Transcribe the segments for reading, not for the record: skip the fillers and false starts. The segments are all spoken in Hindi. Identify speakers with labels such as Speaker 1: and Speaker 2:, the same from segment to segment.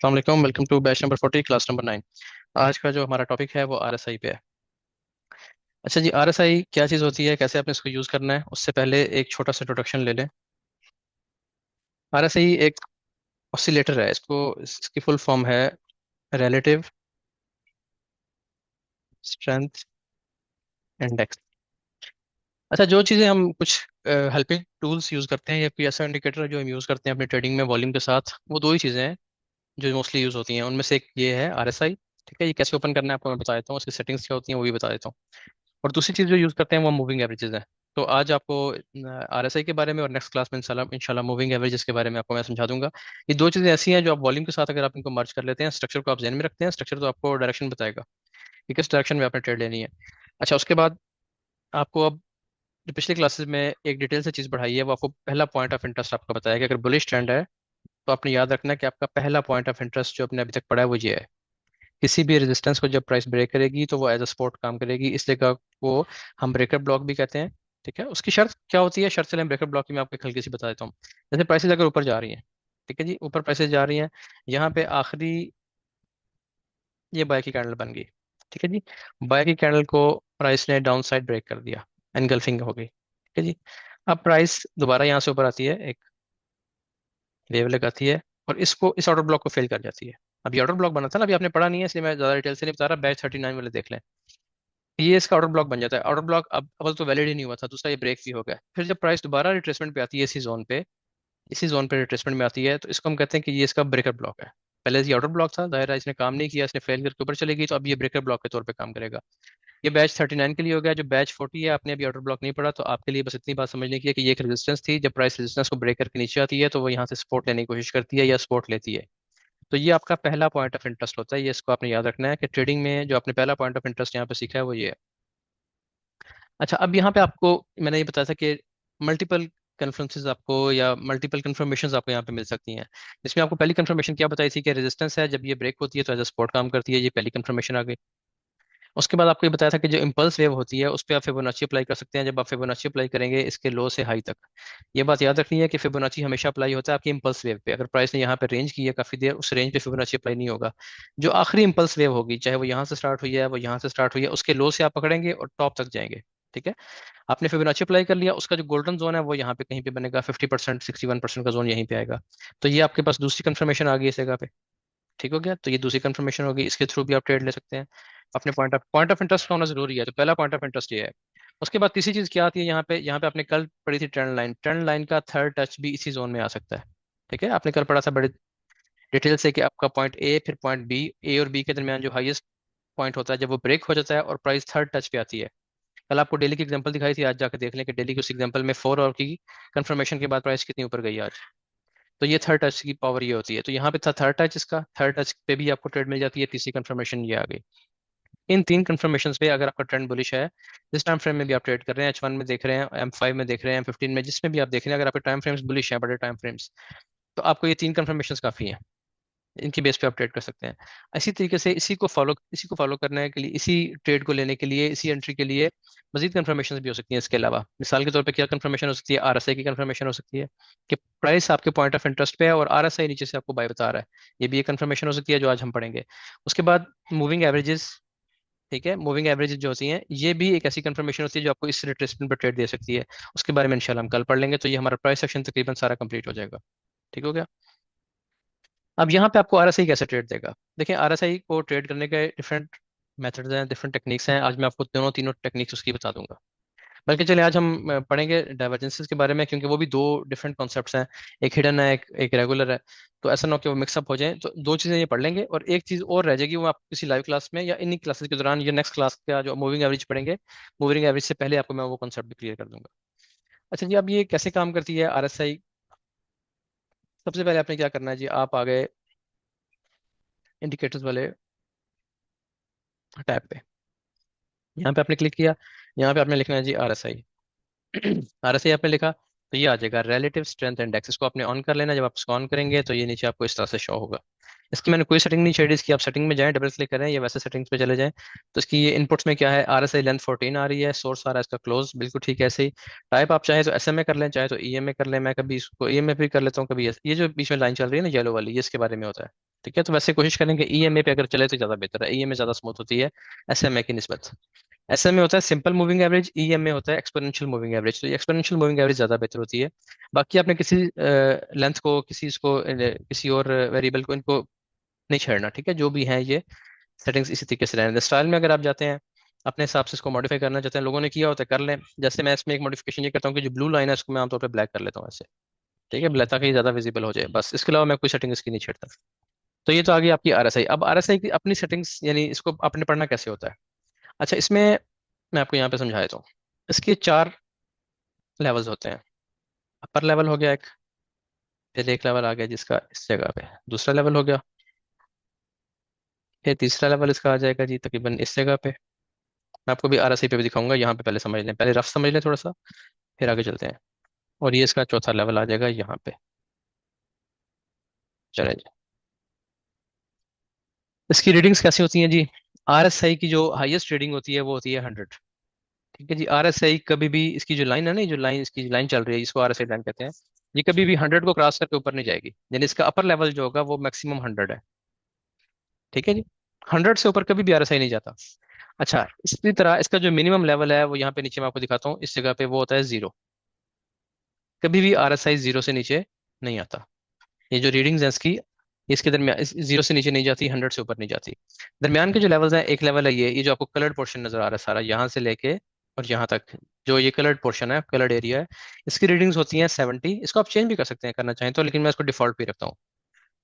Speaker 1: अस्सलाम वालेकुम। Welcome to batch number 40 class number 9। आज का जो हमारा टॉपिक है वो आरएसआई पे है। अच्छा जी, आरएसआई क्या चीज़ होती है, कैसे आपने इसको यूज़ करना है, उससे पहले एक छोटा सा इंट्रोडक्शन ले लें। आरएसआई एक ऑसिलेटर है। इसकी फुल फॉर्म है रिलेटिव स्ट्रेंथ इंडेक्स। अच्छा, जो चीज़ें हम कुछ हेल्पिंग टूल्स यूज़ करते हैं या कोई ऐसा इंडिकेटर जो हम यूज़ करते हैं अपने ट्रेडिंग में वॉल्यूम के साथ, वो दो ही चीज़ें हैं जो मोस्टली यूज़ होती हैं। उनमें से एक ये है आरएसआई। ठीक है, ये कैसे ओपन करना है आपको मैं बता देता हूँ, उसकी सेटिंग्स क्या होती हैं वो भी बता देता हूँ। और दूसरी चीज़ जो यूज़ करते हैं वो मूविंग एवरेजेस है। तो आज आपको आरएसआई के बारे में और नेक्स्ट क्लास में इंशाल्लाह इंशाल्लाह मूविंग एवरेजेस के बारे में आपको मैं समझा दूंगा। ये दो चीज़ें ऐसी हैं जो आप वॉल्यूम के साथ अगर आप इनको मर्ज कर लेते हैं, स्ट्रक्चर को आप ध्यान में रखते हैं, स्ट्रक्चर तो आपको डायरेक्शन बताएगा कि किस डायरेक्शन में आपने ट्रेड लेनी है। अच्छा, उसके बाद आपको अब जो पिछली क्लासेस में एक डिटेल से चीज़ पढ़ाई है वो आपको पहला पॉइंट ऑफ इंटरेस्ट आपका बताया कि अगर बुलिश ट्रेंड है तो आपने याद रखना है कि आपका पहला पॉइंट ऑफ इंटरेस्ट जो आपने अभी तक पढ़ा है वो ये है। किसी भी रेजिस्टेंस को जब प्राइस ब्रेक करेगी तो वो एज अ सपोर्ट काम करेगी, इसलिए का वो हम ब्रेकर ब्लॉक भी कहते हैं। ठीक है, उसकी शर्त क्या होती है, शर्त चले हम ब्रेकर ब्लॉक की मैं आपको एक हल्की सी बता देता हूँ। जैसे प्राइसेस अगर ऊपर जा रही हैं, ठीक है जी, ऊपर प्राइसेस जा रही हैं, यहाँ पे आखिरी ये बाय की कैंडल बन गई। ठीक है जी, बाय की कैंडल को प्राइस ने डाउन साइड ब्रेक कर दिया, एनगल्फिंग हो गई। ठीक है जी, अब प्राइस दोबारा यहाँ से ऊपर आती है, एक वेव लगाती है और इसको इस ऑर्डर ब्लॉक को फेल कर जाती है। अभी ऑर्डर ब्लॉक बना था ना, अभी आपने पढ़ा नहीं है इसलिए मैं ज्यादा डिटेल से नहीं बता रहा, बैच 39 वाले देख लें। ये इसका ऑर्डर ब्लॉक बन जाता है। ऑर्डर ब्लॉक अब अव्वल तो वैलिड ही नहीं हुआ था, दूसरा ये ब्रेक भी हो गया। फिर जब प्राइस दोबारा रिट्रेसमेंट पे आती है इसी जोन पे रिट्रेसमेंट में आती है, तो इसको हम कहते हैं कि ये इसका ब्रेकर ब्लॉक है। पहले ये ऑर्डर ब्लॉक था, जाहिर है इसने काम नहीं किया, इसने फेल करके ऊपर चली गई, तो अब ये ब्रेकर ब्लॉक के तौर पे काम करेगा। ये बैच 39 के लिए हो गया। जो बैच 40 है, आपने अभी ऑर्डर ब्लॉक नहीं पढ़ा, तो आपके लिए बस इतनी बात समझने की है कि ये एक रेजिस्टेंस थी, जब प्राइस रेजिस्टेंस को ब्रेक करके नीचे आती है तो वो यहाँ से सपोर्ट लेने की कोशिश करती है या सपोर्ट लेती है। तो ये आपका पहला पॉइंट ऑफ इंटरेस्ट होता है, ये इसको आपने याद रखना है कि ट्रेडिंग में जो आपने पहला पॉइंट ऑफ इंटरेस्ट यहाँ पे सीखा है वो ये है। अच्छा, अब यहाँ पे आपको मैंने ये बताया था कि मल्टीपल कन्फर्मेंस आपको या मल्टीपल कन्फर्मेशन आपको यहाँ पे मिल सकती हैं। जिसमें आपको पहली कन्फर्मेशन क्या बताई थी कि रेजिस्टेंस है, जब ये ब्रेक होती है तो एज अ सपोर्ट काम करती है, ये पहली कन्फर्मेशन आ गई। उसके बाद आपको ये बताया था कि जो इम्पल्स वेव होती है उस पर आप फिबोनाची अप्लाई कर सकते हैं, जब आप फिबोनाची अप्लाई करेंगे इसके लो से हाई तक। ये बात याद रखनी है कि फिबोनाची हमेशा अप्लाई होता है आपकी इम्पल्स वेव पे। अगर प्राइस ने यहाँ पे रेंज की है काफी देर, उस रेंज पे फिबोनाची अप्लाई नहीं होगा। जो आखिरी इम्पल्स वेव होगी, चाहे वो यहाँ से स्टार्ट हुई है वो यहाँ से स्टार्ट हुई है, उसके लो से आप पकड़ेंगे और टॉप तक जाएंगे। ठीक है, आपने फिबोनाची अप्लाई कर लिया, उसका जो गोल्डन जोन है वो यहाँ पे कहीं पे बनेगा, 50% 61% का जोन यहीं पे आएगा। तो ये आपके पास दूसरी कंफर्मेशन आ गई इस जगह पे। ठीक हो गया, तो ये दूसरी कंफर्मेशन होगी, इसके थ्रू भी आप ट्रेड ले सकते हैं। अपने पॉइंट ऑफ इंटरेस्ट का होना जरूरी है, तो पहला पॉइंट ऑफ इंटरेस्ट ये है। उसके बाद तीसरी चीज क्या आती है यहाँ पे आपने कल पढ़ी थी ट्रेंड लाइन का थर्ड टच भी इसी जोन में आ सकता है। ठीक है, आपने कल पढ़ा था बड़े डिटेल से कि आपका पॉइंट ए फिर पॉइंट बी, ए और बी के दरमियान जो हाईएस्ट पॉइंट होता है, जब वो ब्रेक हो जाता है और प्राइस थर्ड टच पे आती है। कल आपको डेली की एग्जांपल दिखाई थी, आज जाकर देख लें कि डेली की उस एग्जांपल में 4 और की कंफर्मेशन के बाद प्राइस कितनी ऊपर गई आज। तो ये थर्ड टच की पावर ये होती है। तो यहाँ पे था थर्ड टच, इसका थर्ड टच पे भी आपको ट्रेड मिल जाती है, तीसरी कंफर्मेशन ये आ गई। इन तीन कंफर्मेशन पे अगर आपका ट्रेंड बुलिश है, जिस टाइम फ्रेम में भी आप ट्रेड कर रहे हैं, H1 में देख रहे हैं, M5 में देख रहे हैं, M15 में, जिसमें भी आप देख रहे हैं, अगर आपके टाइम फ्रेम्स बुलिश हैं, बड़े टाइम फ्रेम्स, तो आपको ये तीन कंफर्मेशन काफी हैं, इनकी बेस पे आप ट्रेड कर सकते हैं। इसी तरीके से इसी को फॉलो करने के लिए, इसी ट्रेड को लेने के लिए, इसी एंट्री के लिए मजीद कंफर्मेशन भी हो सकती हैं इसके अलावा। मिसाल के तौर पे क्या कंफर्मेशन हो सकती है, आरएसआई की कंफर्मेशन हो सकती है कि प्राइस आपके पॉइंट ऑफ इंटरेस्ट पे है और आरएसआई नीचे से आपको बाय बता रहा है। ये भी एक कंफर्मेशन हो सकती है जो आज हम पढ़ेंगे। उसके बाद मूविंग एवरेजेस। ठीक है, मूविंग एवरेजेस जो होती हैं ये भी एक ऐसी कंफर्मेशन होती है जो आपको इस रिट्रेसमेंट पर ट्रेड दे सकती है। उसके बारे में इंशाल्लाह हम कल पढ़ लेंगे। तो ये हमारा प्राइस सेक्शन तकरीबन सारा कंप्लीट हो जाएगा। ठीक हो गया। अब यहाँ पे आपको आरएसआई कैसे ट्रेड देगा। देखिए, आरएसआई को ट्रेड करने के डिफरेंट मेथड्स हैं, डिफरेंट टेक्निक्स हैं। आज मैं आपको दोनों तीनों टेक्निक्स उसकी बता दूंगा। बल्कि चलिए आज हम पढ़ेंगे डाइवर्जेंसेस के बारे में, क्योंकि वो भी दो डिफरेंट कॉन्सेप्ट्स हैं। एक हिडन है, एक रेगुलर है। तो ऐसा ना हो कि वो मिक्सअप हो जाए, तो दो चीज़ें ये पढ़ लेंगे और एक चीज़ और रह जाएगी, वो आप किसी लाइव क्लास में या इन्हीं क्लासेस के दौरान या नेक्स्ट क्लास का जो मूविंग एवरेज पढ़ेंगे, मूविंग एवरेज से पहले आपको मैं वो कॉन्सेप्ट भी क्लियर कर दूंगा। अच्छा जी, अब ये कैसे काम करती है आरएसआई। सबसे पहले आपने क्या करना है जी, आप आ गए इंडिकेटर्स वाले टैब पे, यहाँ पे आपने क्लिक किया। यहाँ पे आपने लिखना है जी आरएसआई। आरएसआई आपने लिखा। तो ये आ जाएगा रिलेटिव स्ट्रेंथ इंडेक्स। इसको आपने ऑन कर लेना। जब आप इसको ऑन करेंगे तो ये नीचे आपको इस तरह से शो होगा। इसकी मैंने कोई सेटिंग नहीं छेड़ी। इसकी आप सेटिंग में जाएं, डबल क्लिक करें या वैसे सेटिंग्स पे चले जाएं, तो इसकी ये इनपुट्स में क्या है, RSI लेंथ 14 आ रही है, सोर्स आ रहा है इसका क्लोज, बिल्कुल ठीक है ऐसे ही। टाइप आप चाहे तो SMA कर लें, चाहे तो EMA कर लें। मैं कभी इसको EMA भी कर लेता हूँ, कभी ये जो बीच में लाइन चल रही है ना येलो वाली, ये इसके बारे में होता है। ठीक है, तो वैसे कोशिश करेंगे EMA पे अगर चले तो ज़्यादा बेहतर है। EMA ज़्यादा स्मूथ होती है SMA की निस्बत। SMA होता है सिंपल मूविंग एवरेज, EMA होता है एक्सपोनेंशियल मूविंग एवरेज। तो ये एक्सपोनेंशियल मूविंग एवरेज ज़्यादा बेहतर होती है। बाकी आपने किसी लेंथ को, किसी इसको किसी और वेरिएबल को, इनको नहीं छेड़ना। ठीक है, जो भी है ये सेटिंग्स इसी तरीके से रहने दें। स्टाइल में अगर आप जाते हैं, अपने हिसाब से इसको मॉडिफाई करना चाहते हैं, लोगों ने किया होता है, कर लें। जैसे मैं इसमें एक मॉडिफिकेशन ये करता हूँ कि जो ब्लू लाइन है उसको मैं आमतौर पर ब्लैक कर लेता हूँ ऐसे। ठीक है, ब्लैक ताकि ज़्यादा विजिबल हो जाए, बस। इसके अलावा मैं कोई सेटिंग इसकी नहीं छेड़ता। तो ये तो आ गई आपकी RSI। अब RSI की अपनी सेटिंग्स, यानी इसको आपने पढ़ना कैसे होता है। अच्छा, इसमें मैं आपको यहाँ पे समझा देता हूँ। इसके 4 लेवल्स होते हैं। अपर लेवल हो गया एक, फिर एक लेवल आ गया जिसका इस जगह पे, दूसरा लेवल हो गया, फिर तीसरा लेवल इसका आ जाएगा जी तकरीबन इस जगह पे। मैं आपको भी RSI पे भी दिखाऊंगा, यहाँ पे पहले समझ लें, पहले रफ समझ लें थोड़ा सा, फिर आगे चलते हैं। और ये इसका चौथा लेवल आ जाएगा यहाँ पे। चले जी, इसकी रीडिंग्स कैसी होती हैं जी। RSI की जो हाईएस्ट रीडिंग होती है वो होती है 100। ठीक है जी, RSI कभी भी, इसकी जो लाइन है ना, जो लाइन, इसकी लाइन चल रही है जिसको RSI लाइन कहते हैं, ये कभी भी 100 को क्रॉस करके ऊपर नहीं जाएगी। यानी इसका अपर लेवल जो होगा वो मैक्सिमम 100 है। ठीक है जी, 100 से ऊपर कभी भी RSI नहीं जाता। अच्छा, इसी तरह इसका जो मिनिमम लेवल है वो यहाँ पे नीचे मैं आपको दिखाता हूँ, इस जगह पे वो होता है 0। कभी भी RSI 0 से नीचे नहीं आता। ये जो रीडिंग्स है इसकी, इसके दरमियान, इस 0 से नीचे नहीं जाती, 100 से ऊपर नहीं जाती। दरमियान के जो लेवल्स हैं, एक लेवल है ये जो आपको कलर्ड पोर्शन नजर आ रहा है सारा, यहाँ से लेके और यहाँ तक, जो ये कलर्ड पोर्शन है, कलर्ड एरिया है, इसकी रीडिंग्स होती हैं 70। इसको आप चेंज भी कर सकते हैं करना चाहें तो, लेकिन मैं इसको डिफॉल्ट पे रखता हूँ।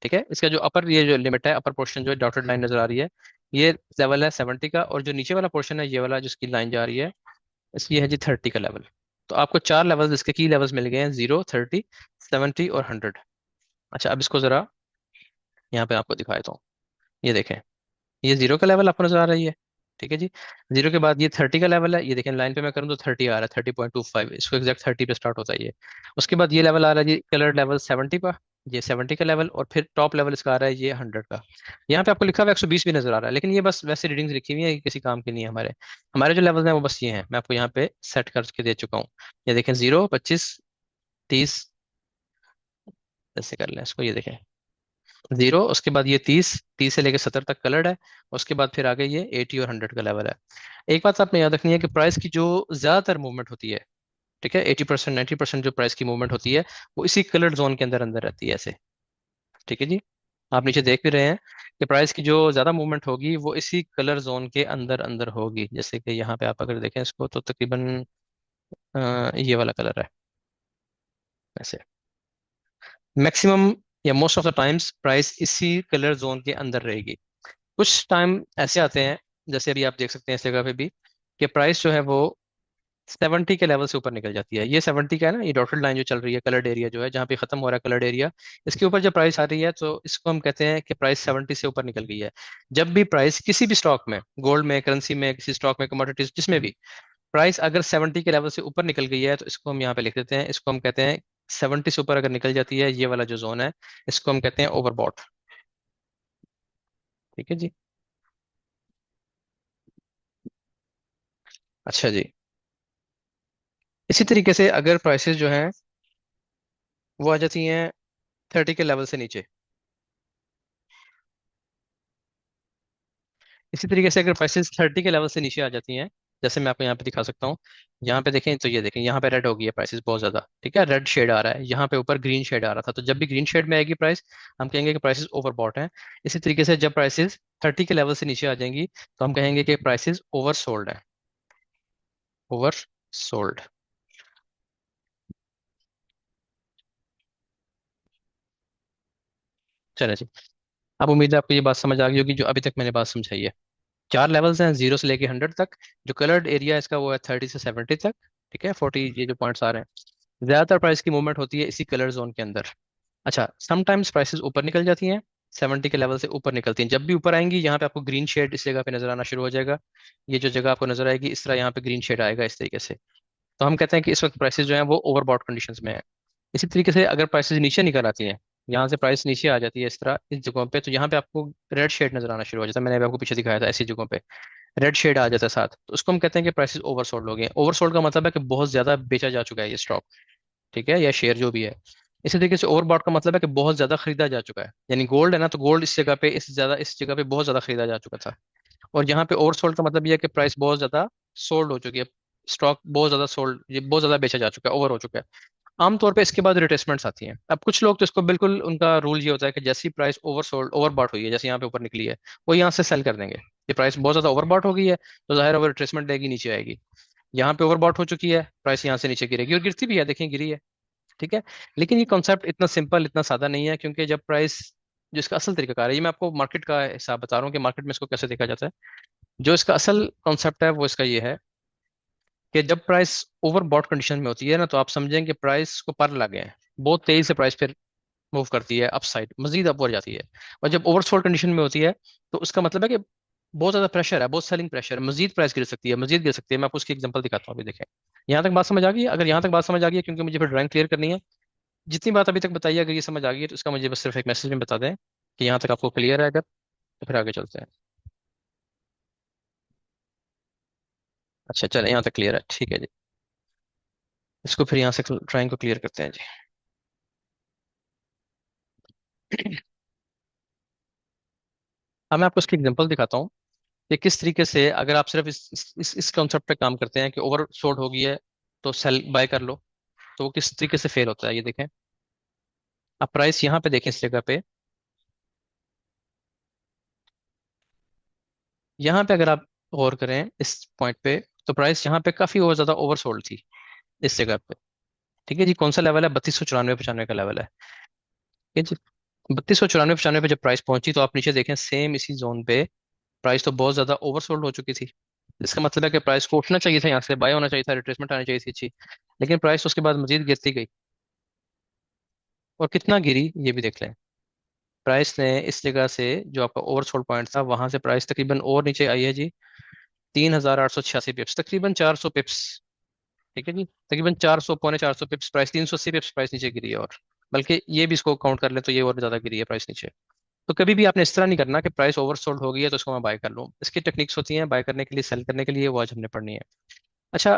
Speaker 1: ठीक है, इसका जो अपर, ये जो लिमिट है, अपर पोर्शन जो डॉटेड लाइन नजर आ रही है, ये लेवल है 70 का। और जो नीचे वाला पोर्शन है, ये वाला जिसकी लाइन जा रही है, इसकी है जी 30 का लेवल। तो आपको 4 लेवल्स, इसके की लेवल्स मिल गए हैं, 0, 30, 70 और 100। अच्छा, अब इसको जरा यहाँ पे आपको दिखाया तो, ये देखें, ये 0 का लेवल आपको नजर आ रही है। ठीक है जी, 0 के बाद ये 30 का लेवल है, ये देखें लाइन पे मैं करूँ तो 30 आ रहा है, 30.25, इसको एग्जैक्ट 30 पे स्टार्ट होता है ये। उसके बाद ये लेवल आ रहा है जी, कलर लेवल 70 का, ये 70 का लेवल। और फिर टॉप लेवल इसका आ रहा है ये 100 का। यहाँ पे आपको लिखा हुआ 120 भी नजर आ रहा है, लेकिन ये बस वैसे रीडिंग्स लिखी हुई है, ये किसी काम की नहीं है। हमारे हमारे जो लेवल हैं वो बस ये हैं, मैं आपको यहाँ पे सेट करके दे चुका हूँ। ये देखें, 0, 25, 30, ऐसे कर लें इसको, ये देखें 0, उसके बाद ये 30, 30 से लेकर 70 तक कलर्ड है। उसके बाद फिर आगे ये 80 और 100 का लेवल है। एक बात आपने याद रखनी है कि प्राइस की जो ज्यादातर मूवमेंट होती है, ठीक है, 80%, 90% जो प्राइस की मूवमेंट होती है, वो इसी कलर्ड जोन के अंदर अंदर रहती है ऐसे। ठीक है जी, आप नीचे देख भी रहे हैं कि प्राइस की जो ज्यादा मूवमेंट होगी वो इसी कलर जोन के अंदर अंदर होगी। जैसे कि यहाँ पे आप अगर देखें इसको तो तकरीबन ये वाला कलर है ऐसे। मैक्सिमम या most of the times price इसी कलर जोन के अंदर रहेगी। कुछ टाइम ऐसे आते हैं, जैसे अभी आप देख सकते हैं इस जगह पे भी, कि प्राइस जो है वो 70 के लेवल से ऊपर निकल जाती है। ये 70 का है ना, ये डॉटेड लाइन जो चल रही है, कलर्ड एरिया जो है जहाँ पे खत्म हो रहा है कलर्ड एरिया, इसके ऊपर जब प्राइस आ रही है तो इसको हम कहते हैं कि प्राइस 70 से ऊपर निकल गई है। जब भी प्राइस किसी भी स्टॉक में, गोल्ड में, करेंसी में, किसी स्टॉक में, कमोडिटीज, जिसमें भी प्राइस अगर 70 के लेवल से ऊपर निकल गई है, तो इसको हम यहाँ पे लिख देते हैं, इसको हम कहते हैं 70 से ऊपर अगर निकल जाती है, ये वाला जो जोन है, इसको हम कहते हैं ओवरबॉट। ठीक है जी। अच्छा जी, इसी तरीके से अगर प्राइसेस जो हैं वो आ जाती हैं 30 के लेवल से नीचे, इसी तरीके से अगर प्राइसेस 30 के लेवल से नीचे आ जाती हैं, जैसे मैं आपको यहाँ पे दिखा सकता हूँ, यहाँ पे देखें तो ये देखें, यहाँ पे रेड हो गई है प्राइसेस बहुत ज्यादा। ठीक है, रेड शेड आ रहा है, यहाँ पे ऊपर ग्रीन शेड आ रहा था, तो जब भी ग्रीन शेड में आएगी प्राइस, हम कहेंगे कि प्राइसेस ओवरबॉट हैं। इसी तरीके से जब प्राइसेस 30 के लेवल से नीचे आ जाएंगी, तो हम कहेंगे कि प्राइसेस ओवर सोल्ड है, ओवर सोल्ड। चले जी, अब उम्मीद है आपको ये बात समझ आ गई होगी जो अभी तक मैंने बात समझाई है। 4 लेवल्स हैं, 0 से लेके 100 तक। जो कलर्ड एरिया है इसका वो है 30 से 70 तक। ठीक है, 40 ये जो पॉइंट्स आ रहे हैं, ज्यादातर प्राइस की मूवमेंट होती है इसी कलर जोन के अंदर। अच्छा, समटाइम्स प्राइसेस ऊपर निकल जाती हैं, 70 के लेवल से ऊपर निकलती हैं। जब भी ऊपर आएंगी, यहाँ पे आपको ग्रीन शेड इस जगह पे नजर आना शुरू हो जाएगा। ये जो जगह आपको नजर आएगी, इस तरह यहाँ पे ग्रीन शेड आएगा इस तरीके से। तो हम कहते हैं कि इस वक्त प्राइसेस जो है वो ओवरबॉट कंडीशंस में है। इसी तरीके से अगर प्राइसेस नीचे निकल आती हैं, यहाँ से प्राइस नीचे आ जाती है इस तरह इस जगहों पे, तो यहाँ पे आपको रेड शेड नजर आना शुरू हो जाता है। मैंने अभी आपको पीछे दिखाया था, ऐसी जगहों पे रेड शेड आ जाता है साथ, तो उसको हम कहते हैं कि प्राइसेस ओवरसोल्ड हो गए। ओवरसोल्ड का मतलब है कि बहुत ज्यादा बेचा जा चुका है ये स्टॉक, ठीक है, या शेयर जो भी है। इसी तरीके से ओवरबॉट का मतलब है कि बहुत ज्यादा खरीदा जा चुका है। यानी गोल्ड है ना, तो गोल्ड इस जगह पे बहुत ज्यादा खरीदा जा चुका था। और यहाँ पे ओवरसोल्ड का मतलब ये है कि प्राइस बहुत ज्यादा सोल्ड हो चुकी है, स्टॉक बहुत ज्यादा सोल्ड, ये बहुत ज्यादा बेचा जा चुका है, ओवर हो चुका है। आमतौर पे इसके बाद रिट्रेसमेंट्स आती हैं। अब कुछ लोग तो इसको बिल्कुल, उनका रूल ये होता है कि जैसी प्राइस ओवरसोल्ड ओवरबॉट हुई है, जैसे यहाँ पे ऊपर निकली है, वो यहाँ से सेल कर देंगे। ये प्राइस बहुत ज्यादा ओवरबॉट हो गई है, तो जाहिर ओवर रिट्रेसमेंट देगी, नीचे आएगी। यहाँ पे ओवरबॉट हो चुकी है, प्राइस यहाँ से नीचे गिरेगी, और गिरती भी है, देखिए गिरी है, ठीक है। लेकिन ये कॉन्सेप्ट इतना सिंपल, इतना सादा नहीं है, क्योंकि जब प्राइस, जो इसका असल तरीकाकार है, ये मैं आपको मार्केट का हिसाब बता रहा हूँ कि मार्केट में इसको कैसे देखा जाता है। जो इसका असल कॉन्सेप्ट है वो इसका ये है कि जब प्राइस ओवरबॉट कंडीशन में होती है ना, तो आप समझें कि प्राइस को पर लगे हैं, बहुत तेजी से प्राइस फिर मूव करती है अपसाइड, मजीद अपवर्ड जाती है। और जब ओवरसोल्ड कंडीशन में होती है, तो उसका मतलब है कि बहुत ज्यादा प्रेशर है, बहुत सेलिंग प्रेशर है, मजीद प्राइस गिर सकती है, मजीद गिर सकती है। मैं आपको उसकी एग्जांपल दिखाता हूँ, अभी देखें। यहाँ तक बात समझ आ गई है? अगर यहाँ तक बात समझ आ गई है, क्योंकि मुझे फिर ड्राइंग क्लियर करनी है, जितनी बात अभी तक बताई है, अगर ये समझ आ गई है, तो इसका मुझे बस सिर्फ एक मैसेज में बता दें कि यहाँ तक आपको क्लियर है। अगर तो फिर आगे चलते हैं। अच्छा चले, यहाँ तक क्लियर है, ठीक है जी। इसको फिर यहाँ से ड्राइंग को क्लियर करते हैं जी। अब मैं आपको इसकी एग्जांपल दिखाता हूँ कि किस तरीके से, अगर आप सिर्फ इस कॉन्सेप्ट पे काम करते हैं कि ओवर सोल्ड हो गई है तो सेल बाय कर लो, तो वो किस तरीके से फेल होता है, ये देखें। आप प्राइस यहाँ पे देखें, इस जगह पे, यहाँ पे अगर आप गौर करें इस पॉइंट पे, तो प्राइस यहाँ पे काफी और ज्यादा ओवर सोल्ड थी इस जगह पे। ठीक है जी, कौन सा लेवल है? 3294-95 का लेवल है। ठीक है जी, 3294-95 पे जब प्राइस पहुंची, तो आप नीचे देखें सेम इसी जोन पे प्राइस तो बहुत ज्यादा ओवर सोल्ड हो चुकी थी। इसका मतलब है कि प्राइस को उठना चाहिए था, यहाँ से बाय होना चाहिए था, रिट्रेसमेंट आनी चाहिए थी अच्छी। लेकिन प्राइस उसके बाद मजीद गिरती गई, और कितना गिरी ये भी देख लें। प्राइस ने इस जगह से, जो आपका ओवरसोल्ड पॉइंट था, वहां से प्राइस तकरीबन और नीचे आई है जी, 3886 पिप्स, तकरीबन 400 पिप्स। ठीक है जी, तकरीबन 400, पौने 400 पिप्स प्राइस, 380 पिप्स प्राइस नीचे गिरी है। और बल्कि ये भी इसको काउंट कर लें तो ये और ज्यादा गिरी है प्राइस नीचे। तो कभी भी आपने इस तरह नहीं करना कि प्राइस ओवरसोल्ड हो गई है तो इसको मैं बाय कर लूँ। इसकी टेक्निक्स होती हैं बाय करने के लिए, सेल करने के लिए, वो आज हमने पढ़नी है। अच्छा,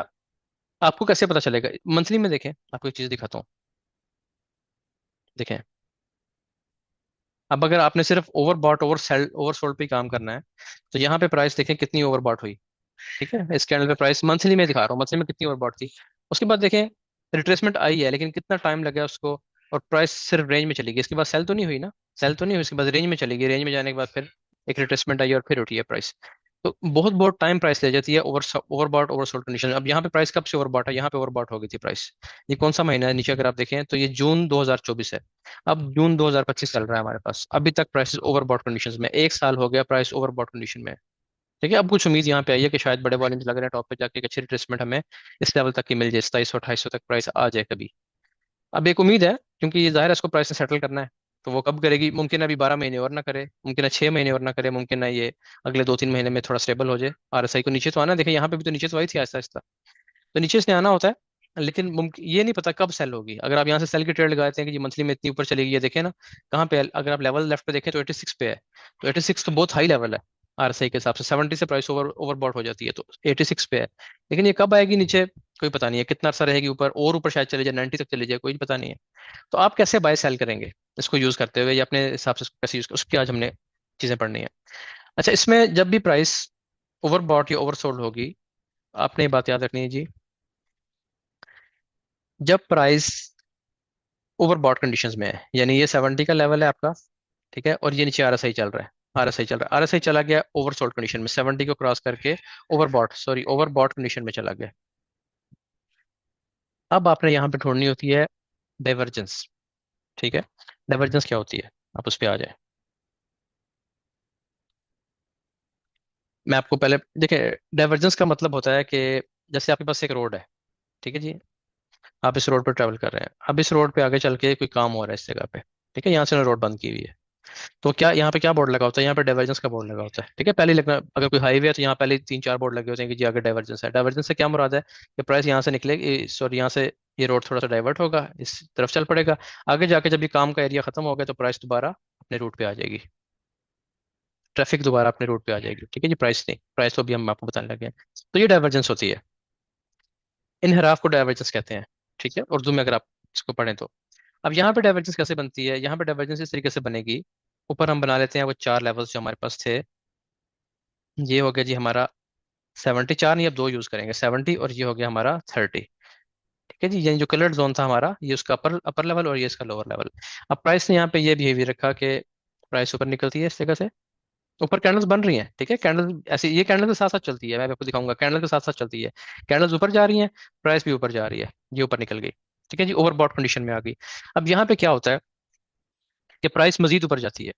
Speaker 1: आपको कैसे पता चलेगा? मंथली में देखें, आपको एक चीज दिखाता हूँ, देखें। अब अगर आपने सिर्फ ओवरबॉट ओवर सेल ओवरसोल्ड पे ही काम करना है, तो यहाँ पे प्राइस देखें कितनी ओवरबॉट हुई। ठीक है, इस कैंडल पे प्राइस मंथली में दिखा रहा हूँ, मंथली में कितनी ओवरबॉट थी। उसके बाद देखें, रिट्रेसमेंट आई है, लेकिन कितना टाइम लगा उसको, और प्राइस सिर्फ रेंज में चली गई। इसके बाद सेल तो नहीं हुई ना, सेल तो नहीं हुई, इसके बाद रेंज में चली गई, रेंज में जाने के बाद फिर एक रिट्रेसमेंट आई और फिर उठी है प्राइस। तो बहुत बहुत टाइम प्राइस ले जाती है ओवरबॉट ओवरसोल्ड कंडीशन। अब यहाँ पे प्राइस कब से ओवरबॉट है? यहाँ पे ओवरबॉट हो गई थी प्राइस। ये कौन सा महीना है? नीचे अगर आप देखें तो ये जून 2024 है। अब जून 2025 चल रहा है हमारे पास, अभी तक प्राइस ओवरबॉट कंडीशन में, एक साल हो गया प्राइस ओवरबॉट कंडीशन में। ठीक है, अब कुछ उम्मीद यहाँ पे आई है कि शायद बड़े वॉल्यूम्स लग रहे हैं, टॉप पे जाके एक अच्छी रिट्रेसमेंट हमें इस लेवल तक की मिल जाए, 2700-2800 तक प्राइस आ जाए कभी। अब एक उम्मीद है, क्योंकि ये जाहिर है इसको प्राइस से सेटल करना है। तो वो कब करेगी? मुमकिन है अभी 12 महीने और ना करे, मुमकिन है 6 महीने और ना करे, मुमकिन है ये अगले 2-3 महीने में थोड़ा स्टेबल हो जाए, आरएसआई को नीचे तो आना है। देखिए यहाँ पे भी तो नीचे तो आई थी आहिस्ता आहिस्ता, तो नीचे इसने आना होता है। लेकिन मुमकिन ये नहीं पता कब सेल होगी। अगर आप यहाँ से सेल की ट्रेड लगाते हैं कि ये मंथली में इतनी ऊपर चलेगी, ये देखें ना कहाँ पे है। अगर आप लेवल लेफ्ट पे देखें तो 86 पे है, तो 86 तो बहुत हाई लेवल है। आरएसआई के हिसाब से 70 से प्राइस ओवरबॉट हो जाती है, तो 86 पे है। लेकिन ये कब आएगी नीचे, कोई पता नहीं है। कितना अरसा रहेगी ऊपर, और ऊपर शायद चले जाए 90 तक चले जाए, कोई पता नहीं है। तो आप कैसे बाय सेल करेंगे इसको यूज करते हुए, या अपने हिसाब से इसको कैसे यूज कर, उसकी आज हमने चीजें पढ़नी है। अच्छा, इसमें जब भी प्राइस ओवरबॉट या ओवरसोल्ड होगी, आपने ये बात याद रखनी है जी। जब प्राइस ओवरबॉट कंडीशंस में है, यानी ये 70 का लेवल है आपका, ठीक है, और ये नीचे आरएसआई चल रहा है, आरएसआई चल रहा है, आरएसआई चला गया ओवरसोल्ड कंडीशन में, 70 को क्रॉस करके ओवरबॉट कंडीशन में चला गया। अब आपने यहाँ पे ढूंढनी होती है डाइवर्जेंस। ठीक है, डाइवर्जेंस क्या होती है, आप उस पर आ जाए। मैं आपको पहले देखिए, डाइवर्जेंस का मतलब होता है कि जैसे आपके पास एक रोड है, ठीक है जी, आप इस रोड पर ट्रैवल कर रहे हैं। अब इस रोड पे आगे चल के कोई काम हो रहा है इस जगह पे, ठीक है, यहाँ से रोड बंद की हुई है। तो क्या यहाँ पे क्या बोर्ड लगा होता है, यहाँ पे डाइवर्जेंस का बोर्ड लगा होता है। ठीक है, पहले लिखना, अगर कोई हाईवे है तो यहाँ पहले 3 4 बोर्ड लगे होते हैं कि जी आगे डाइवर्जेंस है। डाइवर्जेंस से क्या मुराद है कि प्राइस यहाँ से निकलेगी, सॉरी यहाँ से ये रोड थोड़ा सा डाइवर्ट होगा, इस तरफ चल पड़ेगा, आगे जाके जब ये काम का एरिया खत्म हो गया तो प्राइस दोबारा अपने रूट पे आ जाएगी, ट्रैफिक दोबारा अपने रूट पे आ जाएगी। ठीक है जी, प्राइस नहीं, प्राइस तो अभी हम आपको बताने लगे हैं। तो ये डाइवर्जेंस होती है, इनहराफ को डाइवर्जेंस कहते हैं। ठीक है, उर्दू में अगर आप इसको पढ़ें तो। अब यहाँ पे डाइवर्जेंस कैसे बनती है, यहाँ पे डाइवर्जेंस इस तरीके से बनेगी। ऊपर हम बना लेते हैं वो 4 लेवल्स जो हमारे पास थे। ये हो गया जी हमारा 74, नहीं अब दो यूज करेंगे, 70, और ये हो गया हमारा 30। ठीक है जी, ये जो कलर्ड जोन था हमारा, ये उसका अपर अपर लेवल और ये इसका लोअर लेवल। अब प्राइस ने यहाँ पे ये बिहेवियर रखा कि प्राइस ऊपर निकलती है इस जगह से, ऊपर कैंडल्स बन रही हैं। ठीक है, कैंडल ऐसे ये कैंडल के साथ साथ चलती है, मैं आपको दिखाऊंगा, कैंडल के साथ साथ चलती है। कैंडल्स ऊपर जा रही हैं, प्राइस भी ऊपर जा रही है, ये ऊपर निकल गई। ठीक है जी, ओवरबॉट कंडीशन में आ गई। अब यहाँ पे क्या होता है कि प्राइस मजीद ऊपर जाती है।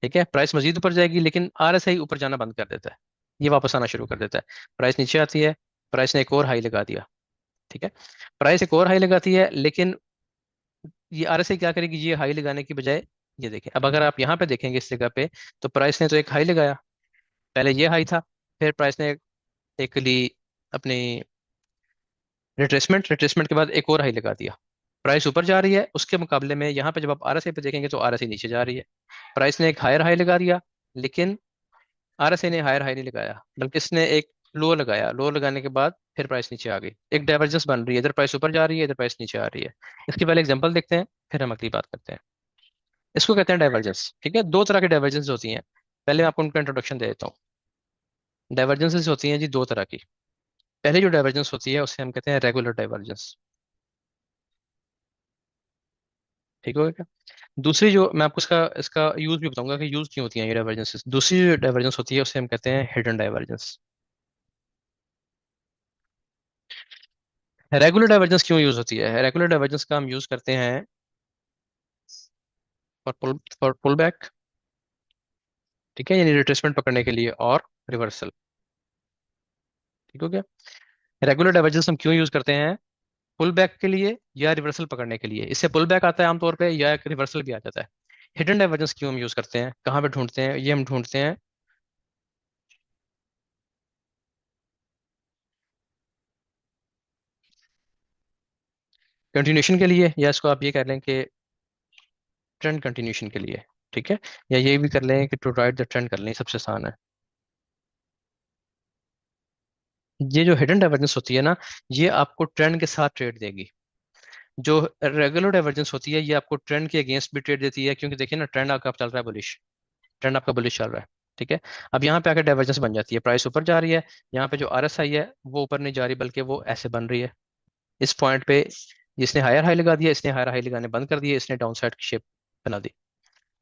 Speaker 1: ठीक है, प्राइस मजीद ऊपर जाएगी, लेकिन आरएसआई ऊपर जाना बंद कर देता है, ये वापस आना शुरू कर देता है। प्राइस नीचे आती है, प्राइस ने एक और हाई लगा दिया। ठीक है, प्राइस एक और हाई लगाती है, लेकिन ये आरएसआई क्या करेगी, ये हाई लगाने की बजाय, ये देखें, अब अगर आप यहाँ पे देखेंगे इस जगह पे, तो प्राइस ने तो एक हाई लगाया, पहले ये हाई था, फिर प्राइस ने एक ली अपनी रिट्रेसमेंट, रिट्रेसमेंट के बाद एक और हाई लगा दिया। प्राइस ऊपर जा रही है, उसके मुकाबले में यहाँ पे जब आप आरएसआई पे देखेंगे तो आरएसआई नीचे जा रही है। प्राइस ने एक हायर हाई लगा दिया, लेकिन आरएसआई ने हायर हाई नहीं लगाया, बल्कि इसने एक लो लगाया, लो लगाने के बाद फिर प्राइस नीचे आ गई। एक डाइवर्जेंस बन रही है, इधर प्राइस ऊपर जा रही है, इधर प्राइस नीचे आ रही है। इसकी पहले एग्जांपल देखते हैं, फिर हम अगली बात करते हैं। इसको कहते हैं डाइवर्जेंस। ठीक है, दो तरह की डाइवर्जेंस होती हैं, पहले मैं आपको उनका इंट्रोडक्शन दे देता हूँ। डाइवर्जेंसेस होती हैं जी दो तरह की। पहले जो डाइवर्जेंस होती है उसे हम कहते हैं रेगुलर डाइवर्जेंस। ठीक हो गया। दूसरी जो मैं आपको इसका इसका यूज भी बताऊंगा कि यूज क्यों होती है ये डाइवर्जेंसेस। दूसरी जो डाइवर्जेंस होती है उसे हम कहते हैं हिडन डाइवर्जेंस। रेगुलर डाइवर्जेंस क्यों यूज होती है, रेगुलर डाइवर्जेंस का हम यूज करते हैं फॉर पुल बैक। ठीक है, यानी रिट्रेसमेंट पकड़ने के लिए, और रिवर्सल। ठीक हो गया। रेगुलर डाइवर्जेंस हम क्यों यूज करते हैं, पुल बैक के लिए या रिवर्सल पकड़ने के लिए। इससे पुल बैक आता है आमतौर पे, या एक रिवर्सल भी आ जाता है। हिडन डाइवर्जेंस क्यों हम यूज करते हैं, कहाँ पे ढूंढते हैं, ये हम ढूंढते हैं कंटिन्यूशन के लिए, या इसको आप ये कह लें कि ट्रेंड कंटिन्यूशन के लिए। ठीक है, या ये भी कर लें कि टू राइट द ट्रेंड कर लें, सबसे आसान है। ये जो हिडन डाइवर्जेंस होती है ना, ये आपको ट्रेंड के साथ ट्रेड देगी। जो रेगुलर डाइवर्जेंस होती है, ये आपको ट्रेंड के अगेंस्ट भी ट्रेड देती है, क्योंकि देखिए ना, ट्रेंड आपका चल रहा है बुलिश, ट्रेंड आपका बुलिश चल रहा है। ठीक है, अब यहाँ पे आकर डाइवर्जेंस बन जाती है, प्राइस ऊपर जा रही है, यहाँ पे जो आरएसआई है वो ऊपर नहीं जा रही, बल्कि वो ऐसे बन रही है इस पॉइंट पे। इसने हायर हाई लगा दिया, इसने हायर हाई लगाने बंद कर दिए, इसने डाउन साइड की शेप बना दी।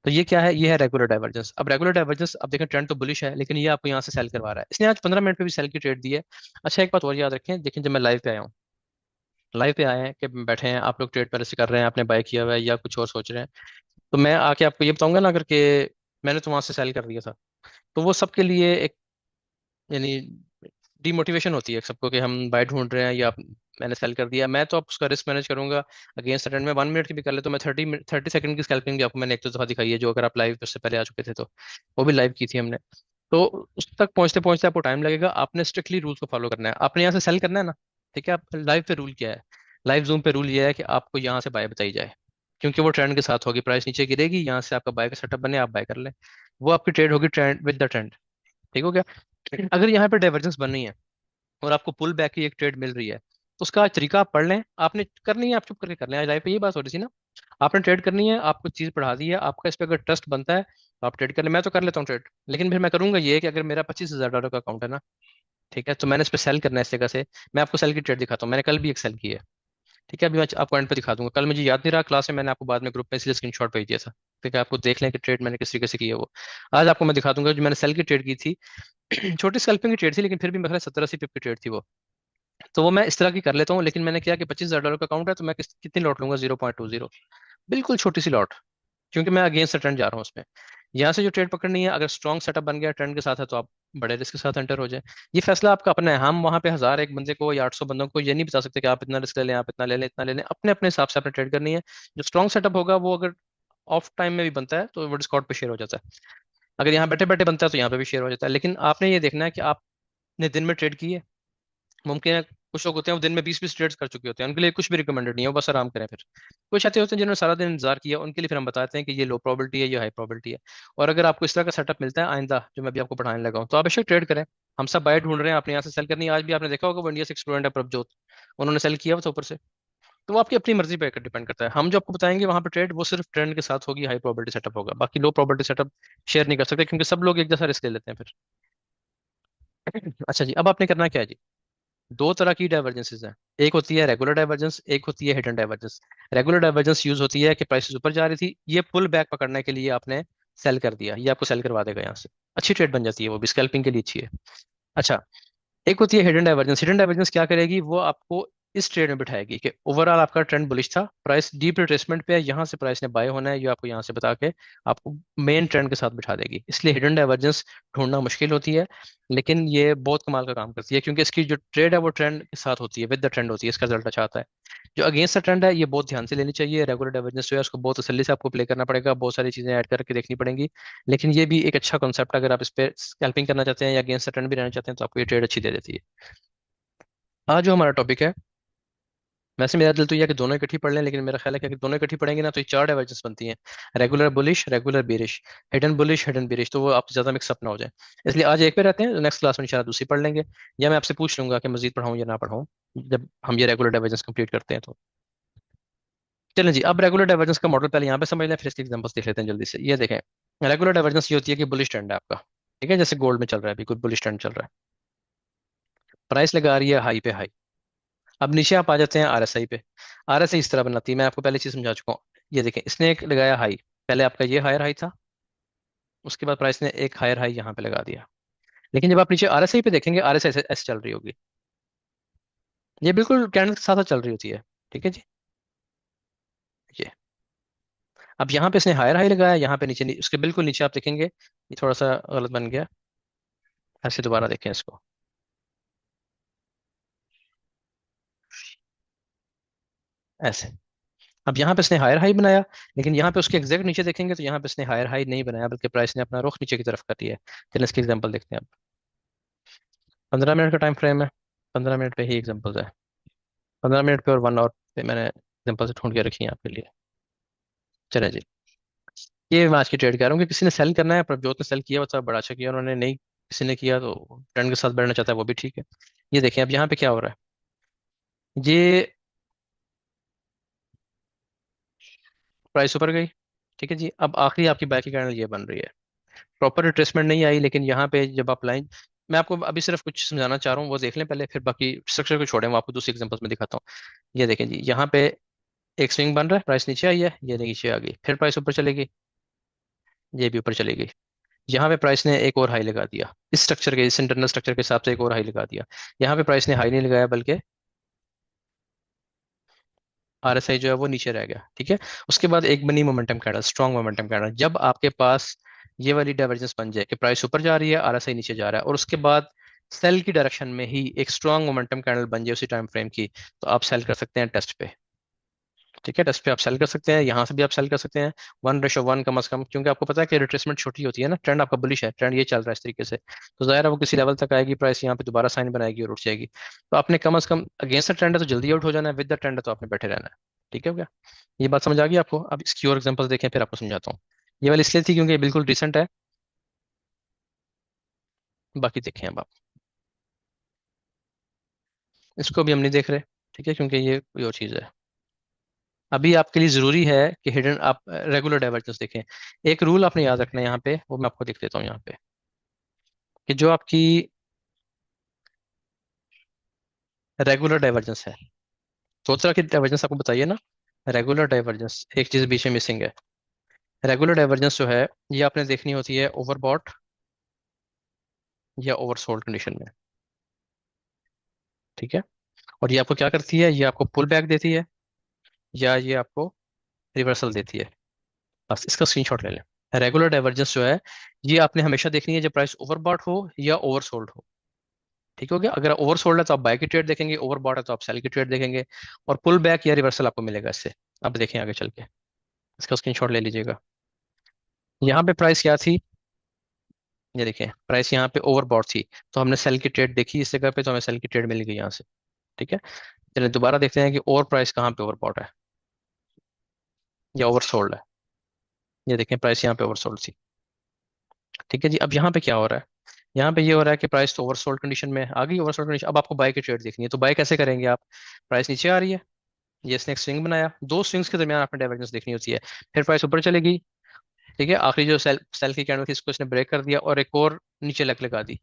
Speaker 1: तो ये क्या है, ये है रेगुलर डाइवर्जेंस। अब रेगुलर डाइवर्जेंस, अब देखें ट्रेंड तो बुलिश है, लेकिन ये आपको यहाँ से सेल करवा रहा है, इसने आज 15 मिनट पे भी सेल की ट्रेड दी है। अच्छा, एक बात और याद रखें, देखें जब मैं लाइव पे आया हूँ, लाइव पे आए हैं कि बैठे हैं आप लोग, ट्रेड पहले से कर रहे हैं, आपने बाय किया हुआ है या कुछ और सोच रहे हैं, तो मैं आके आपको ये बताऊंगा ना, अगर के मैंने तो वहां से सेल कर दिया था, तो वो सबके लिए एक, यानी डीमोटिवेशन होती है सबको कि हम बाय ढूंढ रहे हैं, या मैंने सेल कर दिया। मैं तो अब उसका रिस्क मैनेज करूंगा अगेंस्ट ट्रेंड में। 1 मिनट की भी कर ले तो मैं 30 सेकंड की स्कैल्पिंग भी आपको मैंने एक दो दफा दिखाई है, जो अगर आप लाइव उससे पहले आ चुके थे तो वो भी लाइव की थी हमने। तो उस तक पहुंचते पहुंचते आपको टाइम लगेगा, आपने स्ट्रिक्टली रूल्स को फॉलो करना है, आपने यहाँ से सेल करना है ना। ठीक है, आप लाइव पे रूल क्या है, लाइव जूम पे रूल ये है कि आपको यहाँ से बाय बताई जाए, क्योंकि वो ट्रेंड के साथ होगी, प्राइस नीचे गिरेगी, यहाँ से आपका बाय का सेटअप बने, आप बाय कर लें, वो आपकी ट्रेड होगी ट्रेंड विद द ट्रेंड। ठीक हो गया। अगर यहाँ पे डाइवर्जेंस बन रही है और आपको पुल बैक की एक ट्रेड मिल रही है, तो उसका तरीका आप पढ़ लें, आपने करनी है, आप चुप करके कर लें। आज लाइव पे ये बात हो रही थी ना, आपने ट्रेड करनी है, आपको चीज पढ़ा दी है, आपका इस पे अगर ट्रस्ट बनता है तो आप ट्रेड कर लें। मैं तो कर लेता हूँ ट्रेड, लेकिन फिर मैं करूंगा ये कि अगर मेरा $25,000 का अकाउंट है ना, ठीक है, तो मैंने इस पे सेल करना है इस जगह से। मैं आपको सेल की ट्रेड दिखाता हूँ, मैंने कल भी एक सेल की है। ठीक है, अभी मैं आपको एंड पे दिखा दूंगा, कल मुझे याद नहीं रहा क्लास में, मैंने आपको बाद में ग्रुप में इसलिए स्क्रीनशॉट भेज दिया था। ठीक है, आपको देख लें कि ट्रेड मैंने किस तरीके से की है वो। आज आपको मैं दिखा दूंगा जो मैंने सेल की ट्रेड की थी। छोटी स्कैल्पिंग की ट्रेड थी, लेकिन फिर भी मेरे 70-80 पिप की ट्रेड थी वो। तो वो मैं इस तरह की कर लेता हूँ, लेकिन मैंने किया कि $25,000 का अकाउंट है, तो मैं कितनी लॉट लूंगा, 0.20, बिल्कुल छोटी सी लॉट, क्योंकि मैं अगेंस्ट ट्रेंड जा रहा हूँ उसमें। यहाँ से जो ट्रेड पकड़नी है, अगर स्ट्रॉन्ग सेटअप बन गया ट्रेंड के साथ है, तो आप बड़े रिस्क के साथ एंटर हो जाए। ये फैसला आपका अपना है, हम वहाँ पे 1,001 बंदे को या 800 बंदों को ये नहीं बता सकते कि आप इतना रिस्क ले लें, आप इतना ले लें, इतना ले लें, अपने अपने हिसाब से आपने ट्रेड करनी है। जो स्ट्रॉन्ग सेटअप होगा वो, अगर ऑफ टाइम में भी बनता है तो वो डिस्कॉर्ड पे शेयर हो जाता है। अगर यहाँ बैठे बैठे बनता है तो यहाँ पे भी शेयर हो जाता है। लेकिन आपने ये देखना है कि आपने दिन में ट्रेड की है। मुमकिन है कुछ लोग होते हैं वो दिन में 20-20 ट्रेड्स कर चुके होते हैं, उनके लिए कुछ भी रिकमेंडेड नहीं है, वो बस आराम करें। फिर कुछ ऐसे होते हैं जिन्होंने सारा दिन इंतजार किया, उनके लिए फिर हम बताते हैं कि ये लो प्रोबेबिलिटी है, ये हाई प्रोबेबिलिटी है। और अगर आपको इस तरह का सेटअप मिलता है आइंदा जो मैं अभी आपको पढ़ाने लगा हूँ, तो आप बेशक ट्रेड करें। हम सब बाय ढूंढ रहे हैं, आपने यहाँ से सेल करनी है। आज भी आपने देखा होगा वो इंडिया से एक स्टूडेंट है प्रभजोत, उन्होंने सेल किया वो ऊपर से। तो वो आपकी अपनी मर्जी पे डिपेंड करता है। हम जो आपको बताएंगे वहां पे ट्रेड वो सिर्फ ट्रेंड के साथ होगी, हाई प्रोबेबिलिटी सेटअप होगा, बाकी लो प्रोबेबिलिटी सेटअप शेयर नहीं कर सकते क्योंकि सब लोग एक जैसा रिस्क ले लेते हैं फिर। अच्छा जी, अब आपने करना क्या है जी। दो तरह की डाइवर्जेंसेस हैं। एक होती है रेगुलर डाइवर्जेंस, एक होती है hidden divergence. Regular divergence use होती है कि प्राइसेस ऊपर जा रही थी, ये पुल बैक पकड़ने के लिए आपने सेल कर दिया, ये आपको सेल करवा देगा यहाँ से, अच्छी ट्रेड बन जाती है, वो भी स्कैल्पिंग के लिए अच्छी है। अच्छा, एक होती है हिडन डाइवर्जेंस। हिडन डाइवर्जेंस क्या करेगी, वो आपको इस ट्रेड में बिठाएगी कि ओवरऑल आपका ट्रेंड बुलिश था, प्राइस डीप रिट्रेसमेंट पे है, यहाँ से प्राइस ने बाय होना है, ये आपको यहाँ से बता के आपको मेन ट्रेंड के साथ बिठा देगी। इसलिए हिडन डाइवर्जेंस ढूंढना मुश्किल होती है, लेकिन ये बहुत कमाल का काम करती है क्योंकि इसकी जो ट्रेड है वो ट्रेंड के साथ होती है, विद द ट्रेंड होती है, इसका रिजल्ट अच्छा आता है। जो अगेंस्ट द ट्रेंड है ये बहुत ध्यान से लेनी चाहिए। रेगुलर डाइवर्जेंस जो है उसको बहुत तसल्ली से आपको प्ले करना पड़ेगा, बहुत सारी चीजें ऐड करके देखनी पड़ेंगी। लेकिन ये भी एक अच्छा कॉन्सेप्ट, अगर आप इस पे स्कैल्पिंग करना चाहते हैं या अगेंस्ट द ट्रेंड भी रहना चाहते हैं तो आपको ये ट्रेड अच्छी दे देती है। आज जो हमारा टॉपिक है, वैसे मेरा दिल तो यह है कि दोनों इकट्ठी पढ़ लें, लेकिन मेरा ख्याल है कि अगर दोनों इकट्ठी पढ़ेंगे ना तो ये चार डाइवर्जेंस बनती हैं। Regular bullish, regular bearish, hidden bullish, hidden bearish, तो वो आप ज्यादा मिक्सअप ना हो जाए। इसलिए आज एक पे रहते हैं, नेक्स्ट क्लास में इंशाल्लाह दूसरी पढ़ लेंगे। या मैं आपसे पूछ लूंगा कि मजीद पढ़ाऊँ या ना पढ़ाऊँ, जब हम ये रेगुलर डाइवर्जेंस कंप्लीट करते हैं तो। चलें जी, अब रेगुलर डाइवर्जेंस का मॉडल पहले यहाँ पे समझ लें, फिर इसके एग्जांपल्स देख लेते हैं जल्दी से। ये देखें, रेगुलर डाइवर्जेंस ये होती है कि बुलिश ट्रेंड है आपका, ठीक है, जैसे गोल्ड में चल रहा है अभी, कोई बुलिश ट्रेंड चल रहा है, प्राइस लगा रही है हाई पे हाई। अब नीचे आप आ जाते हैं आरएसआई पे। आरएसआई इस तरह बनाती है, मैं आपको पहले चीज समझा चुका हूँ। ये देखें, इसने एक लगाया हाई, पहले आपका ये हायर हाई था, उसके बाद प्राइस ने एक हायर हाई यहाँ पे लगा दिया। लेकिन जब आप नीचे आरएसआई पे देखेंगे, आरएसआई ऐसे ऐसे चल रही होगी, ये बिल्कुल कैंडल के साथ साथ चल रही होती है, ठीक है जी। ये अब यहाँ पे इसने हायर हाई लगाया, यहाँ पे नीचे उसके बिल्कुल नीचे आप देखेंगे ये थोड़ा सा गलत बन गया, ऐसे दोबारा देखें इसको, ऐसे। अब यहाँ पे इसने हायर हाई बनाया, लेकिन यहाँ पे उसके एग्जैक्ट नीचे देखेंगे तो यहाँ पे इसने हायर हाई नहीं बनाया, बल्कि प्राइस ने अपना रुख नीचे की तरफ कर दिया है। चलिए इसकी एग्जांपल देखते हैं अब। 15 मिनट का टाइम फ्रेम है, 15 मिनट पे ही एग्जांपल्स है। 15 मिनट पे और 1 आवर पे मैंने एग्जांपल से ढूंढ के रखी है आपके लिए। चले जी, ये मैं आज की ट्रेड कर रहा हूँ कि किसी ने सेल करना है, प्रभजोत ने सेल किया, वो तो बड़ा अच्छा किया, उन्होंने नहीं किसी ने किया तो ट्रेंड के साथ बढ़ना चाहता है वो भी ठीक है। ये देखें अब यहाँ पे क्या हो रहा है, ये प्राइस ऊपर गई, ठीक है जी। अब आखिरी आपकी बाय की कैंडल ये बन रही है, प्रॉपर रिट्रेसमेंट नहीं आई, लेकिन यहाँ पे जब आप लाइन, मैं आपको अभी सिर्फ कुछ समझाना चाह रहा हूँ, वो देख लें पहले, फिर बाकी स्ट्रक्चर को छोड़ें, मैं आपको दूसरी एग्जांपल्स में दिखाता हूँ। ये देखें जी, यहाँ पे एक स्विंग बन रहा है, प्राइस नीचे आई है, ये नीचे आ गई, फिर प्राइस ऊपर चलेगी, ये भी ऊपर चलेगी। यहाँ पे प्राइस ने एक और हाई लगा दिया, इस स्ट्रक्चर के, इस इंटरनल स्ट्रक्चर के हिसाब से एक और हाई लगा दिया। यहाँ पे प्राइस ने हाई नहीं लगाया, बल्कि आरएसआई जो है वो नीचे रह गया, ठीक है। उसके बाद एक बनी momentum candle, strong momentum candle. जब आपके पास ये वाली डाइवर्जेंस बन जाए कि प्राइस ऊपर जा रही है, आरएसआई नीचे जा रहा है, और उसके बाद सेल की डायरेक्शन में ही एक स्ट्रॉन्ग मोमेंटम कैंडल बन जाए उसी टाइम फ्रेम की, तो आप सेल कर सकते हैं टेस्ट पे, ठीक है। टेस्ट पे आप सेल कर सकते हैं, यहाँ से भी आप सेल कर सकते हैं। 1:1 कम अज कम, क्योंकि आपको पता है कि रिट्रेसमेंट छोटी होती है ना, ट्रेंड आपका बुलिश है, ट्रेंड ये चल रहा है इस तरीके से, तो जाहिर है वो किसी लेवल तक आएगी, प्राइस यहाँ पे दोबारा साइन बनाएगी और उठ जाएगी। तो आपने कम अज कम अगेंस्ट द ट्रेंड है तो जल्दी आउट हो जाना है, विद द ट्रेंड है तो आपने बैठे रहना है, ठीक है क्या। ये बात समझ आ गई आपको। अब इसकी और एग्जांपल्स देखें फिर आपको समझाता हूँ। ये वाली इसलिए थी क्योंकि ये बिल्कुल रिसेंट है, बाकी देखें अब आप, इसको भी हम नहीं देख रहे, ठीक है, क्योंकि ये कोई और चीज़ है। अभी आपके लिए जरूरी है कि हिडन आप रेगुलर डाइवर्जेंस देखें। एक रूल आपने याद रखना है यहाँ पे, वो मैं आपको दिख देता हूँ यहाँ पे, कि जो आपकी रेगुलर डाइवर्जेंस है, दो तरह की डाइवर्जेंस आपको बताइए ना। रेगुलर डाइवर्जेंस, एक चीज बीच में मिसिंग है। रेगुलर डाइवर्जेंस जो है ये आपने देखनी होती है ओवरबॉट या ओवरसोल्ड कंडीशन में, ठीक है। और ये आपको क्या करती है, ये आपको पुल बैक देती है या ये आपको रिवर्सल देती है, बस इसका स्क्रीनशॉट ले लें। रेगुलर डाइवर्जेंस जो है ये आपने हमेशा देखनी है जब प्राइस ओवरबॉट हो या ओवरसोल्ड हो, ठीक हो गया। अगर ओवरसोल्ड है तो आप बाय की ट्रेड देखेंगे, ओवरबॉट है तो आप सेल की ट्रेड देखेंगे, और पुल बैक या रिवर्सल आपको मिलेगा इससे। अब देखें आगे चल के, इसका स्क्रीनशॉट ले लीजिएगा। यहाँ पे प्राइस क्या थी, ये देखिए प्राइस यहाँ पे ओवरबॉट थी, तो हमने सेल की ट्रेड देखी इस जगह पे, तो हमें सेल की ट्रेड मिल गई यहाँ से। ठीक है, चलिए दोबारा देखते हैं कि और प्राइस कहाँ पे ओवरबॉट है या ओवरसोल्ड है। ये देखें प्राइस यहाँ पे ओवरसोल्ड थी। ठीक है जी, अब यहाँ पे क्या हो रहा है, यहाँ पे ये हो रहा है कि प्राइस तो ओवरसोल्ड कंडीशन में आ गई, ओवरसोल्ड कंडीशन। अब आपको बाय की ट्रेड देखनी है, तो बाय कैसे करेंगे आप, प्राइस नीचे आ रही है, ये इसने एक स्विंग बनाया, दो स्विंग्स के दरमियान आपने डाइवर्जेंस देखनी होती है, फिर प्राइस ऊपर चलेगी। ठीक है, आखिरी जो सेल सेल की कैंडल थी इसको इसने ब्रेक कर दिया और एक और नीचे लग लगा दी।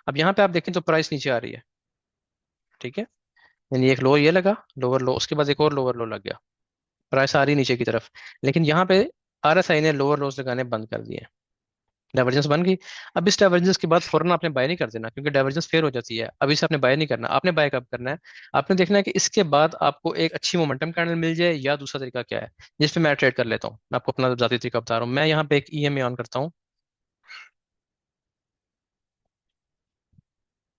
Speaker 1: अब यहाँ पे आप देखें तो प्राइस नीचे आ रही है। ठीक है, यानी एक लो ये लगा, लोअर लो, उसके बाद एक और लोअर लो लग गया, प्राइस आ रही नीचे की तरफ। लेकिन यहाँ पे आरएसआई ने लोअर लोज लगाने बंद कर दिए, डाइवर्जेंस बन गई। अब इस डाइवर्जेंस के बाद फौरन आपने बाय नहीं कर देना, क्योंकि डाइवर्जेंस फेयर हो जाती है, अभी से आपने बाय नहीं करना। आपने बाय कब करना है, आपने देखना है कि इसके बाद आपको एक अच्छी मोमेंटम कैंडल मिल जाए, या दूसरा तरीका क्या है जिस पे मैं ट्रेड कर लेता हूँ। मैं आपको अपना जाती तरीका बता रहा हूँ, मैं यहाँ पे एक ईएमए ऑन करता हूँ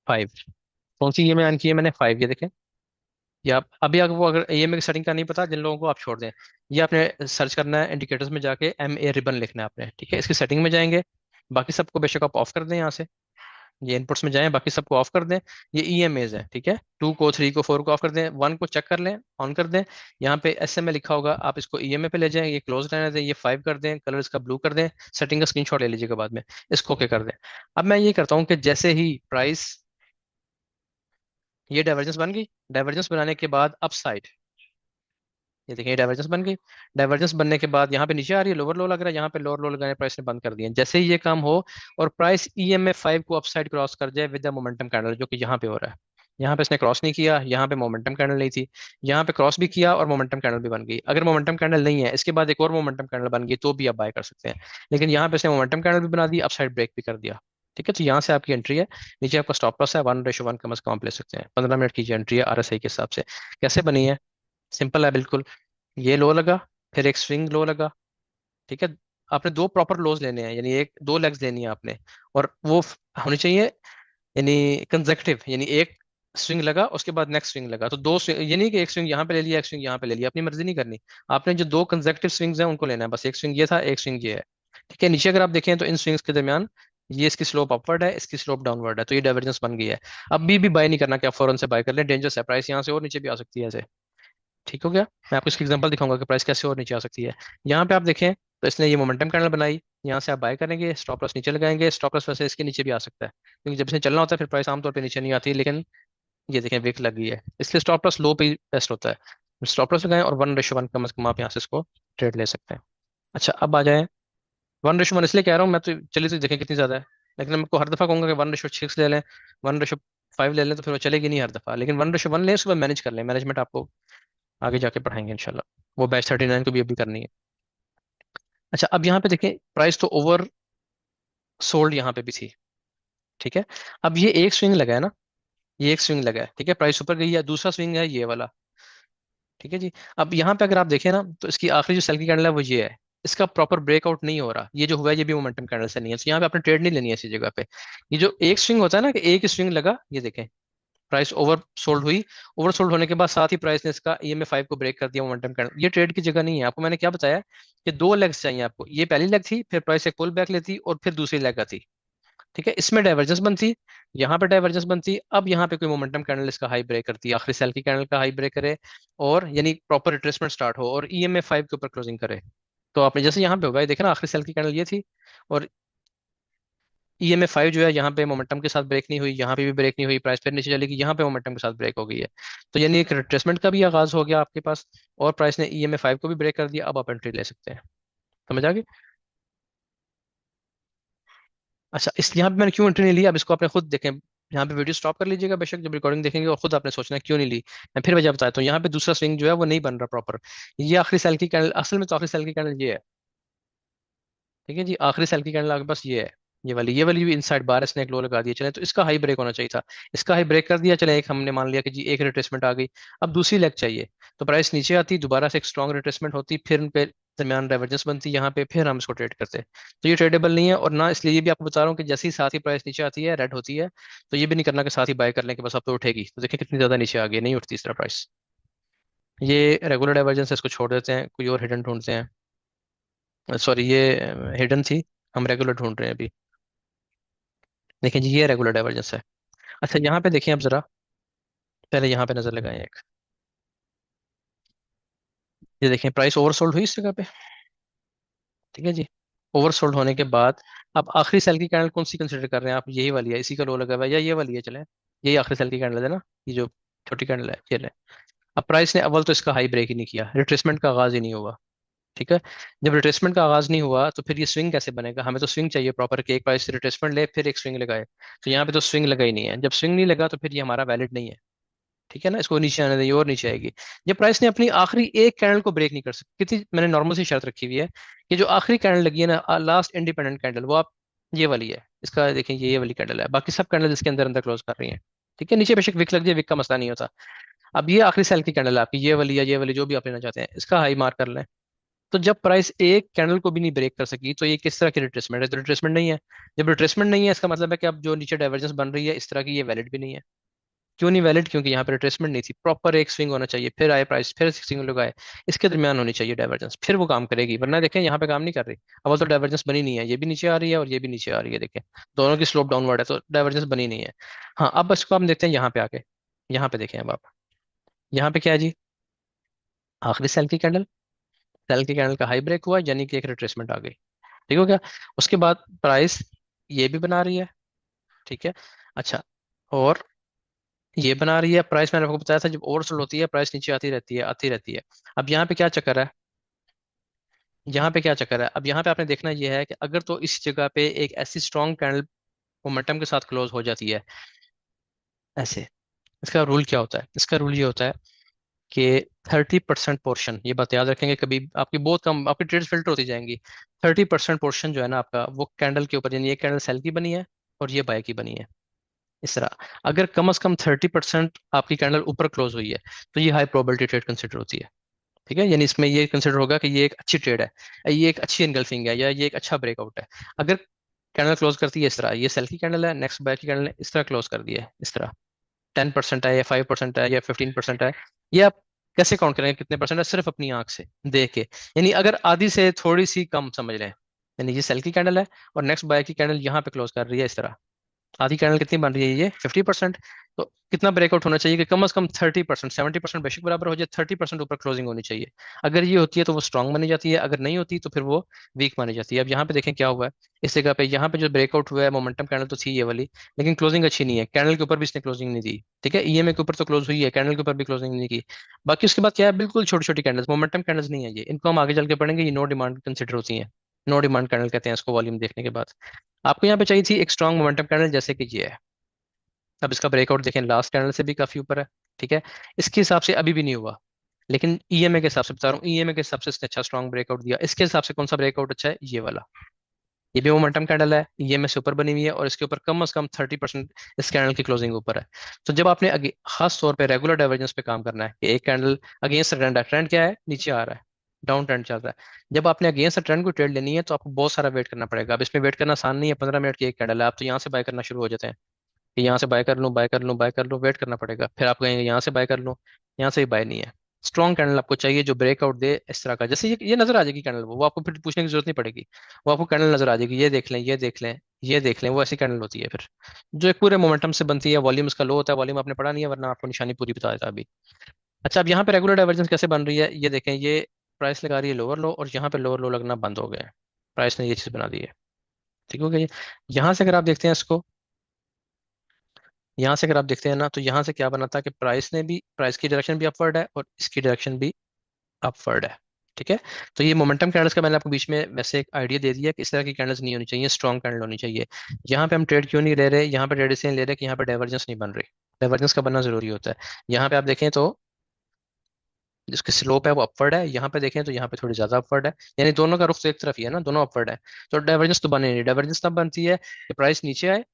Speaker 1: 5। कौन सी ईएमए ऑन की है मैंने, 5, ये देखें। या अभी आपको अगर ईएमए की सेटिंग का नहीं पता, जिन लोगों को, आप छोड़ दें, ये आपने सर्च करना है इंडिकेटर्स में जाके MA रिबन लिखना है आपने। ठीक है, इसकी सेटिंग में जाएंगे, बाकी सबको बेशक आप ऑफ कर दें यहाँ से, ये इनपुट्स में जाएं, बाकी सबको ऑफ कर दें। ये ईएमएज है, ठीक है, 2 को, 3 को, 4 को ऑफ कर दें, 1 को चेक कर लें, ऑन कर दें। यहाँ पे SMA लिखा होगा, आप इसको ईएमए पे ले जाएं, ये क्लोज रहने दें, ये 5 कर दें, कलर इसका ब्लू कर दें, सेटिंग का स्क्रीनशॉट ले लीजिएगा बाद में, इसको ओके कर दें। अब मैं ये करता हूँ कि जैसे ही प्राइस, ये डाइवर्जेंस बन गई, डाइवर्जेंस बनाने के बाद अप साइड, ये देखिए डाइवर्जेंस बन गई, डाइवर्जेंस बनने के बाद यहाँ पे नीचे आ रही है, लोअर लो लग रहा है, यहाँ पे लोअर लो लगाने प्राइस ने बंद कर दिए। जैसे ही ये काम हो और प्राइस EMA 5 को अपसाइड क्रॉस कर जाए विद द मोमेंटम कैंडल, जो कि यहाँ पे हो रहा है, यहाँ पे इसने क्रॉस नहीं किया, यहाँ पे मोमेंटम कैंडल नहीं थी, यहाँ पे क्रॉस भी किया और मोमेंटम कैंडल भी बन गई। अगर मोमेंटम कैंडल नहीं है, इसके बाद एक और मोमेंटम कैंडल बन गई, तो भी आप बाय कर सकते हैं। लेकिन यहाँ पे इसने मोमेंटम कैंडल भी बना दी, अपसाइड ब्रेक भी कर दिया। ठीक है, तो यहाँ से आपकी एंट्री है, नीचे आपका स्टॉप लॉस है 1:1 कम से कम आप ले सकते हैं। 15 मिनट की एंट्री है RSI के हिसाब से। कैसे बनी है, सिंपल है बिल्कुल। ये लो लगा, फिर एक स्विंग लो लगा। ठीक है, आपने दो प्रॉपर लोज लेने हैं, यानी एक दो लेग्स लेनी है आपने, और वो होनी चाहिए यानी कंजेक्टिव, यानी एक स्विंग लगा उसके बाद नेक्स्ट स्विंग लगा, तो दो swing- ये नहीं कि एक स्विंग यहाँ पे ले लिया एक स्विंग यहाँ पे ले लिया, अपनी मर्जी नहीं करनी। आपने जो दो कंजेक्टिव स्विंग्स हैं उनको लेना है, बस एक स्विंग ये था, एक स्विंग ये है। ठीक है, नीचे अगर आप देखें तो इन स्विंग्स के दरमियान ये इसकी स्लोप अपवर्ड है, इसकी स्लोप डाउनवर्ड है, तो ये डाइवर्जेंस बन गई है। अब भी बाय नहीं करना कि आप फौरन से बाय कर लें, डेंजरस है, प्राइस यहाँ से और नीचे भी आ सकती है ऐसे। ठीक हो गया, मैं आपको इसकी एग्जांपल दिखाऊंगा कि प्राइस कैसे और नीचे आ सकती है। यहाँ पे आप देखें तो इसने ये मोमेंटम कैंडल बनाई, यहाँ से आप बाय करेंगे, स्टॉप लॉस नीचे लगाएंगे, स्टॉप लॉस वैसे इसके नीचे भी आ सकता है, क्योंकि जब इसने चलना होता है फिर प्राइस आमतौर पे नीचे नहीं आती, लेकिन ये देखें विक लग गई है, इसलिए स्टॉप लॉस लो पे ही बेस्ट होता है। स्टॉप लॉस लगाएं और 1:1 कम से कम आप यहाँ से इसको ट्रेड ले सकते हैं। अच्छा, अब आ जाए 1:1, इसलिए कह रहा हूँ मैं, तो चलिए तो देखें कितनी ज्यादा है, लेकिन मैं आपको हर दफा कहूंगा कि 1:6 ले लें, 1:5 ले लें, तो फिर वो चलेगी नहीं हर दफा, लेकिन 1:1 लें, उसके बाद मैनेज कर लें, मैनेजमेंट आपको आगे जाके पढ़ाएंगे इंशाल्लाह, वो बैच 39 को भी अभी करनी है। अच्छा, अब यहाँ पे देखें प्राइस तो ओवर सोल्ड यहाँ पे भी थी। ठीक है, अब ये एक स्विंग लगा है ना, ये एक स्विंग लगा है, ठीक है, प्राइस ऊपर गई है, दूसरा स्विंग है ये वाला। ठीक है जी, अब यहाँ पे अगर आप देखें ना तो इसकी आखिरी जो सेल की कैंडल है वो ये है, इसका प्रॉपर ब्रेकआउट नहीं हो रहा, ये जो हुआ है ये भी मोमेंटम कैंडल से नहीं है, तो यहाँ पे आपने ट्रेड नहीं लेनी है इसी जगह पे। ये जो एक स्विंग होता है ना कि एक स्विंग लगा, ये देखें प्राइस ओवर सोल्ड हुई, ओवर सोल्ड होने के बाद साथ ही प्राइस ने इसका EMA 5 को ब्रेक कर दिया, मोमेंटम कैंडल, ये ट्रेड की जगह नहीं है। आपको मैंने क्या बताया कि दो लेग्स चाहिए आपको, ये पहली लेग थी, फिर प्राइस एक पुल बैक लेती और फिर दूसरी लेग आती। ठीक है, इसमें डाइवर्जेंस बनती, यहाँ पे डाइवर्जेंस बनती, अब यहाँ पे कोई मोमेंटम कैंडल इसका हाई ब्रेक करती है, आखिरी सेल की कैंडल का हाई ब्रेक करे, और यानी प्रॉपर रिट्रेसमेंट स्टार्ट हो और EMA 5 के ऊपर क्लोजिंग करे। तो आपने जैसे यहाँ पे होगा, ये देखा ना, आखिरी सेल की कैंडल ये थी, और EMA 5 जो है यहाँ पे मोमेंटम के साथ ब्रेक नहीं हुई, यहाँ पे भी ब्रेक नहीं हुई, प्राइस फिर नीचे चलेगी, यहाँ पे मोमेंटम के साथ ब्रेक हो गई है। तो यानी एक रिट्रेसमेंट का भी आगाज हो गया आपके पास, और प्राइस ने EMA 5 को भी ब्रेक कर दिया, अब आप एंट्री ले सकते हैं। समझ आ गई। अच्छा, इस यहाँ पे मैंने क्यों एंट्री नहीं ली, अब इसको आपने खुद देखें, यहाँ पे वीडियो स्टॉप कर लीजिएगा बेशक, जब रिकॉर्डिंग देखेंगे, और खुद आपने सोचना है क्यों नहीं ली। मैं फिर वजह बताता हूँ, यहाँ पे दूसरा स्विंग जो है वो नहीं बन रहा प्रॉपर, ये आखिरी सेल की कैंडल, असल में तो आखिरी सेल की कैंडल ये है। ठीक है जी, आखिरी सेल की कैंडल आपके पास ये है, ये वाली भी इनसाइड बार इसने एक लो लगा दिया, चले तो इसका हाई ब्रेक होना चाहिए था, इसका हाई ब्रेक कर दिया, चले एक हमने मान लिया कि जी एक रिट्रेसमेंट आ गई। अब दूसरी लेग चाहिए, तो प्राइस नीचे आती, दोबारा से एक स्ट्रॉन्ग रिट्रेसमेंट होती, फिर उन पे दरमियान डाइवर्जेंस बनती यहाँ पे, फिर हम इसको ट्रेड करते। तो ये ट्रेडेबल नहीं है, और ना इसलिए ये भी आपको बता रहा हूँ कि जैसे ही साथ ही प्राइस नीचे आती है, रेड होती है, तो ये भी नहीं करना कि साथ ही बाय कर लें कि बस अब तो उठेगी, तो देखिए कितनी ज्यादा नीचे आ गई, नहीं उठती इस तरह प्राइस। ये रेगुलर डाइवर्जेंस है, इसको छोड़ देते हैं, कोई और हिडन ढूंढते हैं। सॉरी, ये हिडन थी, हम रेगुलर ढूंढ रहे हैं अभी। देखिए जी, ये रेगुलर डाइवर्जेंस है। अच्छा यहाँ पे देखिए आप जरा, पहले यहाँ पे नजर लगाएं एक। ये देखें प्राइस ओवरसोल्ड हुई इस जगह पे, ठीक है जी। ओवरसोल्ड होने के बाद अब आखिरी सेल की कैंडल कौन सी कंसिडर कर रहे हैं आप? यही वाली है, इसी का लो लगा हुआ है, या ये वाली है? चले, यही आखिरी सेल की कैंडल है ना, ये जो छोटी कैंडल है, ये ले। अब प्राइस ने अव्वल तो इसका हाई ब्रेक ही नहीं किया, रिट्रेसमेंट का आगाज ही नहीं हुआ, ठीक है। जब रिट्रेसमेंट का आगाज नहीं हुआ तो फिर ये स्विंग कैसे बनेगा? हमें तो स्विंग चाहिए प्रॉपर, कि एक प्राइस से रिट्रेसमेंट ले फिर एक स्विंग लगाए। तो यहाँ पे तो स्विंग लगा ही नहीं है, जब स्विंग नहीं लगा तो फिर ये हमारा वैलिड नहीं है, ठीक है ना। इसको नीचे आने दें और नीचे आएगी। जब प्राइस ने अपनी आखिरी एक कैंडल को ब्रेक नहीं कर सकती, कितनी मैंने नॉर्मल सी शर्त रखी हुई है कि जो आखिरी कैंडल लगी है ना, लास्ट इंडिपेंडेंट कैंडल, वो आप ये वाली है, इसका देखें, ये वाली कैंडल है, बाकी सब कैंडल इसके अंदर अंदर क्लोज कर रही हैं, ठीक है। नीचे बेशक विक लग जाए, विक का मसला नहीं होता। अब ये आखिरी सेल की कैंडल है आपकी, ये वाली या ये वाली, जो भी आप लेना चाहते हैं, इसका हाई मार्क कर लें। तो जब प्राइस एक कैंडल को भी नहीं ब्रेक कर सकी, तो ये किस तरह की रिट्रेसमेंट है? तो रिट्रेसमेंट नहीं है। जब रिट्रेसमेंट नहीं है, इसका मतलब है कि अब जो नीचे डाइवर्जेंस बन रही है इस तरह की, ये वैलिड भी नहीं है। क्यों नहीं वैलिड? क्योंकि यहाँ पे रिट्रेसमेंट नहीं थी, प्रॉपर एक स्विंग होना चाहिए, फिर आए प्राइस, फिर स्विंग लगाए, इसके दरमियान होनी चाहिए डाइवर्जेंस, फिर वो काम करेगी। वरना देखें यहाँ पे काम नहीं कर रही। अब तो डाइवर्जेंस बनी नहीं है, ये भी नीचे आ रही है और ये भी नीचे आ रही है, देखें दोनों की स्लोप डाउनवर्ड है, तो डाइवर्जेंस बनी नहीं है। हाँ, अब इसको हम देखते हैं यहाँ पे आके। यहाँ पे देखें अब आप, यहाँ पे क्या है जी? आखिरी सेल की कैंडल, सेल की कैंडल का हाई ब्रेक हुआ, यानी कि एक रिट्रेसमेंट आ गई, ठीक हो गया। उसके बाद प्राइस ये भी बना रही है, ठीक है। अच्छा, और ये बना रही है प्राइस, मैंने आपको बताया था जब ओवरसोल्ड होती है प्राइस नीचे आती रहती है, आती रहती है। अब यहाँ पे क्या चक्कर है? यहाँ पे क्या चक्कर है? अब यहाँ पे आपने देखना ये है कि अगर तो इस जगह पे एक ऐसी स्ट्रॉन्ग कैंडल मोमेंटम के साथ क्लोज हो जाती है ऐसे, इसका रूल क्या होता है? इसका रूल ये होता है कि 30% पोर्शन, ये बात याद रखेंगे, कभी आपकी बहुत कम आपकी ट्रेड फिल्टर होती जाएंगी। 30% पोर्शन जो है ना आपका, वो कैंडल के ऊपर, यानी ये कैंडल सेल की बनी है और ये बाय की बनी है, इस तरह। अगर कम से कम 30% आपकी कैंडल ऊपर क्लोज हुई है, तो ये हाई प्रोबेबिलिटी ट्रेड कंसिडर होती है, ठीक है। यानी इसमें ये कंसिडर होगा कि ये एक अच्छी ट्रेड है, ये एक अच्छी इनगल्फिंग है, या ये एक अच्छा ब्रेकआउट है। अगर कैंडल क्लोज करती है इस तरह, ये सेल की कैंडल है, नेक्स्ट बाय की कैंडल है, इस तरह क्लोज कर दिया है, इस तरह 10% है या 5% है या 15% है, ये आप कैसे काउंट करेंगे कितने परसेंट है? सिर्फ अपनी आंख से देख के। यानी अगर आधी से थोड़ी सी कम समझ रहे हैं, यानी ये सेल की कैंडल है और नेक्स्ट बाय की कैंडल यहाँ पे क्लोज कर रही है इस तरह, आधी कैंडल कितनी बन रही है? ये 50%। तो कितना ब्रेकआउट होना चाहिए कि कम से कम 30%, 70% बेशक बराबर हो जाए, 30% ऊपर क्लोजिंग होनी चाहिए। अगर ये होती है तो वो स्ट्रांग मानी जाती है, अगर नहीं होती तो फिर वो वीक मानी जाती है। अब यहाँ पे देखें क्या हुआ है, इस जगह पे यहाँ पे जो ब्रेकआउट हुआ है, मोमेंटम कैंडल तो थी ये वाली, लेकिन क्लोजिंग अच्छी नहीं है, कैंडल के ऊपर भी इसने क्लोजिंग नहीं दी, ठीक है। ईएमए के ऊपर तो क्लोज हुई है, कैंडल के ऊपर भी क्लोजिंग नहीं की। बाकी उसके बाद क्या है, बिल्कुल छोटी छोटी कैंडल्स, मोमेंटम कैंडल्स नहीं है ये, इनको हम आगे चल के पढ़ेंगे, ये नो डिमांड कंसिडर होती है। नो डिमांड कैंडल कहते हैं इसको, वॉल्यूम देखने के बाद। आपको यहाँ पे चाहिए थी एक स्ट्रॉन्ग मोमेंटम कैंडल, जैसे कि ये है। अब इसका ब्रेकआउट देखें, लास्ट कैंडल से भी काफी ऊपर है, ठीक है। इसके हिसाब से अभी भी नहीं हुआ, लेकिन ईएमए के हिसाब से बता रहा हूँ, ईएमए के हिसाब से इसने अच्छा स्ट्रॉन्ग ब्रेकआउट दिया। इसके हिसाब से कौन सा ब्रेकआउट अच्छा है? ये वाला। ये भी मोमेंटम कैंडल है, ईएमए से ऊपर बनी हुई है और इसके ऊपर कम से कम 30% इस कैंडल की क्लोजिंग ऊपर है। तो जब आपने खास तौर पे रेगुलर डाइवर्जेंस पे काम करना है कि एक कैंडल अगेंस्ट ट्रेंड है, ट्रेंड क्या है? नीचे आ रहा है, डाउन ट्रेंड चल रहा है। जब आपने अगेंस्ट ट्रेंड को ट्रेड लेनी है तो आपको बहुत सारा वेट करना पड़ेगा। अब इसमें वेट करना आसान नहीं है, 15 मिनट की एक कैंडल है, आप तो यहाँ से बाय करना शुरू हो जाते हैं कि यहाँ से बाय कर लूँ, बाय कर लूँ, बाय कर लूँ, वेट करना पड़ेगा, फिर आप कहेंगे यहाँ से बाय कर लूँ, यहाँ से भी बाय नहीं है। स्ट्रॉन्ग कैंडल आपको चाहिए जो ब्रेकआउट दे इस तरह का, जैसे ये नजर आ जाएगी कैंडल, वो आपको फिर पूछने की जरूरत नहीं पड़ेगी, वो आपको कैंडल नजर आ जाएगी, ये देख लें, ये देख लें, ये देख लें, वो ऐसी कैंडल होती है फिर, जो एक पूरे मोमेंटम से बनती है। वॉल्यूम इसका लो होता है, वॉल्यूम आपने पढ़ा नहीं है, वरना आपको निशानी पूरी बता देता अभी। अच्छा, अब यहाँ पे रेगुलर डाइवर्जेंस कैसे बन रही है, ये देखें, ये प्राइस लगा रही है लोअर लो, और यहाँ पे लोअर लो लगना बंद हो गया है, प्राइस ने ये चीज बना दी है, ठीक हो गया। यहाँ से अगर आप देखते हैं इसको, यहाँ से अगर आप देखते हैं ना, तो यहाँ से क्या बना था कि प्राइस की डायरेक्शन भी अपवर्ड है और इसकी डायरेक्शन भी अपवर्ड है, ठीक है। तो ये मोमेंटम कैंडल्स का मैंने आपको बीच में वैसे एक आइडिया दे दिया कि इस तरह की कैंडल्स नहीं होनी चाहिए, स्ट्रॉन्ग कैंडल होनी चाहिए। यहाँ पे हम ट्रेड क्यों नहीं ले रहे? यहाँ पे ट्रेड इसलिए ले रहे हैं कि यहाँ पे डाइवर्जेंस नहीं बन रही, डाइवर्जेंस का बनना जरूरी होता है। यहाँ पे आप देखें तो जिसकी स्लोप है वो अपवर्ड है, यहाँ पे देखें तो यहाँ पे थोड़ी ज्यादा अपवर्ड है, यानी दोनों का रुख तो एक तरफ ही है ना, दोनों अपवर्ड है। तो डाइवर्जेंस तो बने नहीं, डाइवर्जेंस तब बनती है कि प्राइस नीचे आए,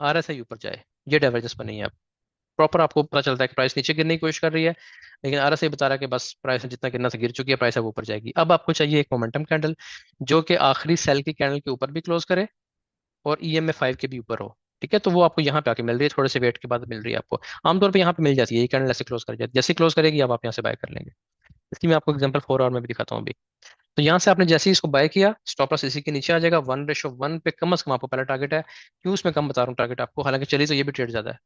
Speaker 1: आरएसआई ऊपर जाए, ये डाइवर्जेंस बनी है। प्रॉपर आपको पता चलता है कि प्राइस नीचे गिरने की कोशिश कर रही है, लेकिन आरएसआई बता रहा है कि बस प्राइस जितना गिरना था गिर चुकी है, प्राइस अब ऊपर जाएगी। अब आपको चाहिए एक मोमेंटम कैंडल जो कि आखिरी सेल की कैंडल के ऊपर भी क्लोज करे और ईएमए 5 के भी ऊपर हो, ठीक है। तो वो आपको यहाँ पे आके मिल रही है, थोड़े से वेट के बाद मिल रही है आपको। आमतौर पर यहाँ पे मिल जाती है, ये कैंडल ऐसे क्लोज कर जाती है, जैसे क्लोज करेगी अब आप यहाँ से बाय कर लेंगे। इसकी मैं आपको एग्जांपल 4 आवर में भी दिखाता हूँ अभी। तो यहाँ से आपने जैसे ही इसको बाय किया, स्टॉप लॉस इसी के नीचे आ जाएगा, 1:1 पे कम से कम आपको पहला टारगेट है। क्यों उसमें कम बता रहा हूँ टारगेट आपको, हालांकि चलिए तो ये भी ट्रेड ज्यादा है।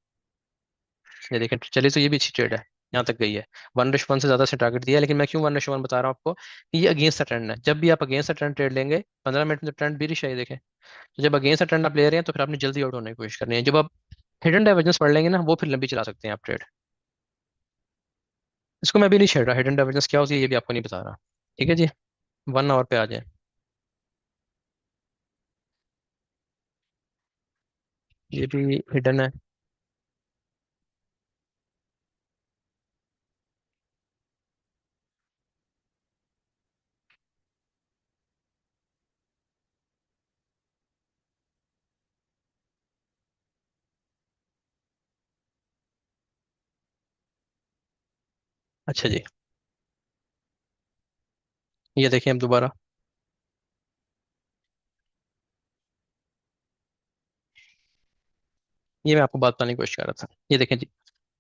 Speaker 1: ये देखें, चलिए तो ये भी अच्छी ट्रेड है, यहाँ तक गई है। 1:1 से ज्यादा से टारगेट दिया है, लेकिन मैं क्यों 1:1 बता रहा हूँ आपको कि ये अगेंस्ट द ट्रेंड है। जब भी आप अगेंस्ट द ट्रेंड ट्रेड लेंगे, 15 मिनट में तो ट्रेंड बेरिश है, ये देखें। तो जब अगेंस्ट द ट्रेंड आप ले रहे हैं तो फिर आपने जल्दी आउट होने की कोशिश करनी है। जब आप हिडन डाइवर्जेंस पढ़ लेंगे ना, वो फिर लंबी चला सकते हैं आप ट्रेड। इसको मैं भी नहीं छेड़ रहा, हिडन डाइवर्जेंस क्या होती है ये भी आपको नहीं बता रहा। ठीक है जी, 1 आवर पे आ जाए। ये भी हिडन है। अच्छा जी, ये देखिए अब दोबारा। ये मैं आपको बात बताने की कोशिश कर रहा था, ये देखें जी।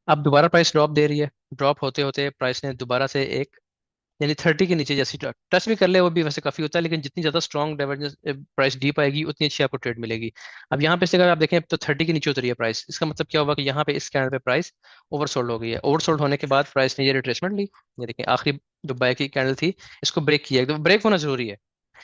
Speaker 1: अब दोबारा प्राइस ड्रॉप दे रही है, ड्रॉप होते होते प्राइस ने दोबारा से एक, यानी 30 के नीचे जैसी टच भी कर ले वो भी वैसे काफी होता है, लेकिन जितनी ज्यादा स्ट्रॉन्ग डाइवर्जेंस प्राइस डीप आएगी उतनी अच्छी आपको ट्रेड मिलेगी। अब यहाँ पे से अगर आप देखें तो 30 के नीचे उतरी है प्राइस, इसका मतलब क्या होगा कि यहाँ पे इस कैंडल पे प्राइस ओवरसोल्ड हो गई है। ओवरसोल्ड होने के बाद प्राइस ने ये रिट्रेसमेंट ली। ये देखें आखिरी जो बाय की कैंडल थी, इसको ब्रेक किया, एकदम ब्रेक होना जरूरी है।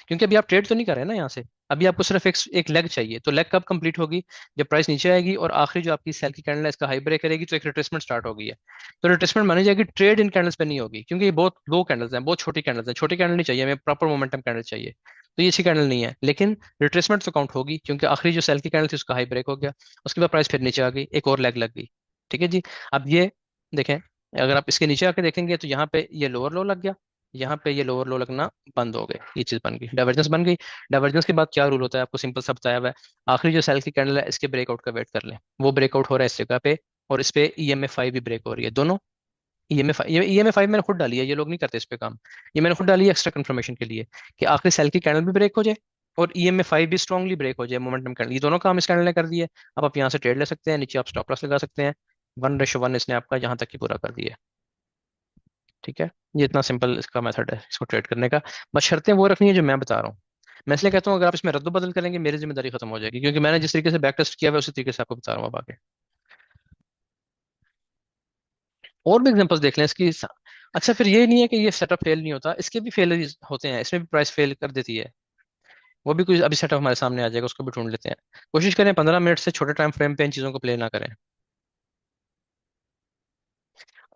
Speaker 1: क्योंकि अभी आप ट्रेड तो नहीं कर रहे हैं ना यहाँ से, अभी आपको सिर्फ एक एक लेग चाहिए। तो लेग कब कंप्लीट होगी, जब प्राइस नीचे आएगी और आखिरी जो आपकी सेल की कैंडल है इसका हाई ब्रेक करेगी, तो एक रिट्रेसमेंट स्टार्ट हो गई है। तो रिट्रेसमेंट मानी जाएगी, ट्रेड इन कैंडल्स पे नहीं होगी, क्योंकि ये बहुत लो कैंडल्स हैं, बहुत छोटी कैंडल्स हैं। छोटी कैंडल नहीं चाहिए हमें, प्रॉपर मोमेंटम कैंडल चाहिए। तो ये अच्छी कैंडल नहीं है, लेकिन रिट्रेसमेंट तो काउंट होगी, क्योंकि आखिरी जो सेल की कैंडल थी उसका हाई ब्रेक हो गया, उसके बाद प्राइस फिर नीचे आ गई, एक और लेग लग गई। ठीक है जी। अब ये देखें, अगर आप इसके नीचे आके देखेंगे तो यहाँ पे ये लोअर लो लग गया, यहाँ पे ये लोअर लो लगना बंद हो गए, ये चीज बन गई, डाइवर्जेंस बन गई। डाइवर्जेंस के बाद क्या रूल होता है आपको सिंपल सा बताया हुआ है। आखिरी जो सेल की कैंडल है इसके ब्रेकआउट का वेट कर लें, वो ब्रेकआउट हो रहा है इस जगह पे, और इस पे EMA5 भी ब्रेक हो रही है दोनों। EMA5 मैंने खुद डाली है, ये लोग नहीं करते इस पे काम। ये मैंने खुद डाली है एक्स्ट्रा कंफर्मेशन के लिए, कि आखिरी सेल की कैंडल भी ब्रेक हो जाए और EMA5 भी स्ट्रांगली ब्रेक हो जाए मोमेंटम कैंडल, ये दोनों काम इस कैंडल ने कर दिए। अब आप यहाँ से ट्रेड ले सकते हैं, नीचे आप स्टॉप लॉस लगा सकते हैं। 1:1 इसने आपका यहाँ तक ही पूरा कर दिया। ठीक है, ये इतना सिंपल इसका मेथड है इसको ट्रेड करने का। बस शर्तें वो रखनी है जो मैं बता रहा हूँ। मैं इसलिए कहता हूँ अगर आप इसमें रद्द बदल करेंगे मेरी जिम्मेदारी खत्म हो जाएगी, क्योंकि मैंने जिस तरीके से बैक टेस्ट किया हुआ है उसी तरीके से आपको बता रहा हूँ अब आगे। और भी एग्जांपल्स देख लें इसकी। अच्छा, फिर ये नहीं है कि ये सेटअप फेल नहीं होता, इसके भी फेल होते हैं, इसमें भी प्राइस फेल कर देती है। वो भी कुछ अभी सेटअप हमारे सामने आ जाएगा, उसको भी ढूंढ लेते हैं। कोशिश करें 15 मिनट से छोटे टाइम फ्रेम पे इन चीज़ों को प्ले ना करें।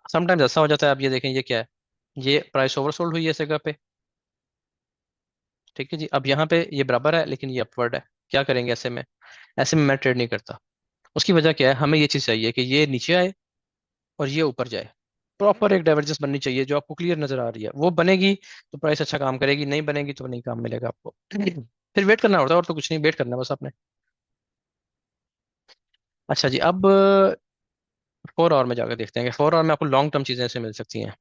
Speaker 1: समटाइम्स ऐसा हो जाता है, आप ये देखें ये क्या है, ये प्राइस ओवरसोल्ड हुई है इस जगह पे। ठीक है जी, अब यहाँ पे ये बराबर है लेकिन ये अपवर्ड है। क्या करेंगे ऐसे में, ऐसे में मैं ट्रेड नहीं करता। उसकी वजह क्या है, हमें ये चीज़ चाहिए कि ये नीचे आए और ये ऊपर जाए। प्रॉपर एक डाइवर्जेंस बननी चाहिए जो आपको क्लियर नजर आ रही है, वो बनेगी तो प्राइस अच्छा काम करेगी, नहीं बनेगी तो नहीं काम मिलेगा आपको। फिर वेट करना होता है, और तो कुछ नहीं, वेट करना है बस आपने। अच्छा जी, अब 4 आवर में जाकर देखते हैं कि 4 आवर में आपको लॉन्ग टर्म चीजें ऐसे मिल सकती हैं।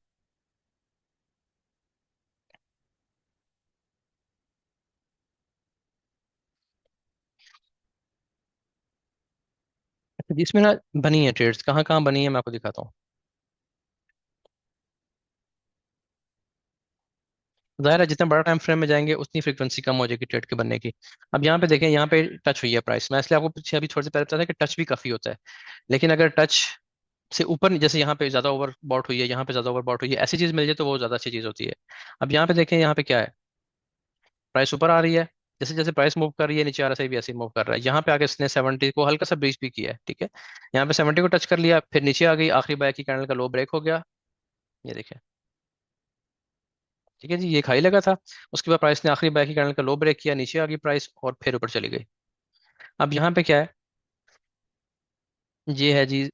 Speaker 1: अच्छा जी, इसमें ना बनी है ट्रेड्स, कहाँ कहाँ बनी है मैं आपको दिखाता हूँ। जाहिर है जितना बड़ा टाइम फ्रेम में जाएंगे उतनी फ्रीक्वेंसी कम हो जाएगी ट्रेड के बनने की। अब यहाँ पे देखें, यहाँ पे टच हुई है प्राइस, मैं इसलिए आपको पीछे अभी थोड़ी देर पहले बताया था कि टच भी काफी होता है। लेकिन अगर टच से ऊपर जैसे यहाँ पे ज्यादा ओवर बॉट हुई है, यहाँ पे ज्यादा ओवर बॉट हुई है, ऐसी चीज मिल जाए तो वो ज्यादा अच्छी चीज होती है। अब यहाँ पे देखें, यहाँ पे क्या है, प्राइस ऊपर आ रही है, जैसे जैसे प्राइस मूव कर रही है नीचे आ रहा है, भी ऐसे ही मूव कर रहा है। यहाँ पे आके इसने 70 को हल्का सा ब्रीच भी किया है। ठीक है, यहाँ पे 70 को टच कर लिया, फिर नीचे आ गई, आखिरी बाय की कैंडल का लो ब्रेक हो गया। ये देखिए, ठीक है जी, ये खाई लगा था। उसके बाद प्राइस ने आखिरी बाय की कैंडल का लो ब्रेक किया, नीचे आ गई प्राइस और फिर ऊपर चली गई। अब यहाँ पे क्या है, ये है जी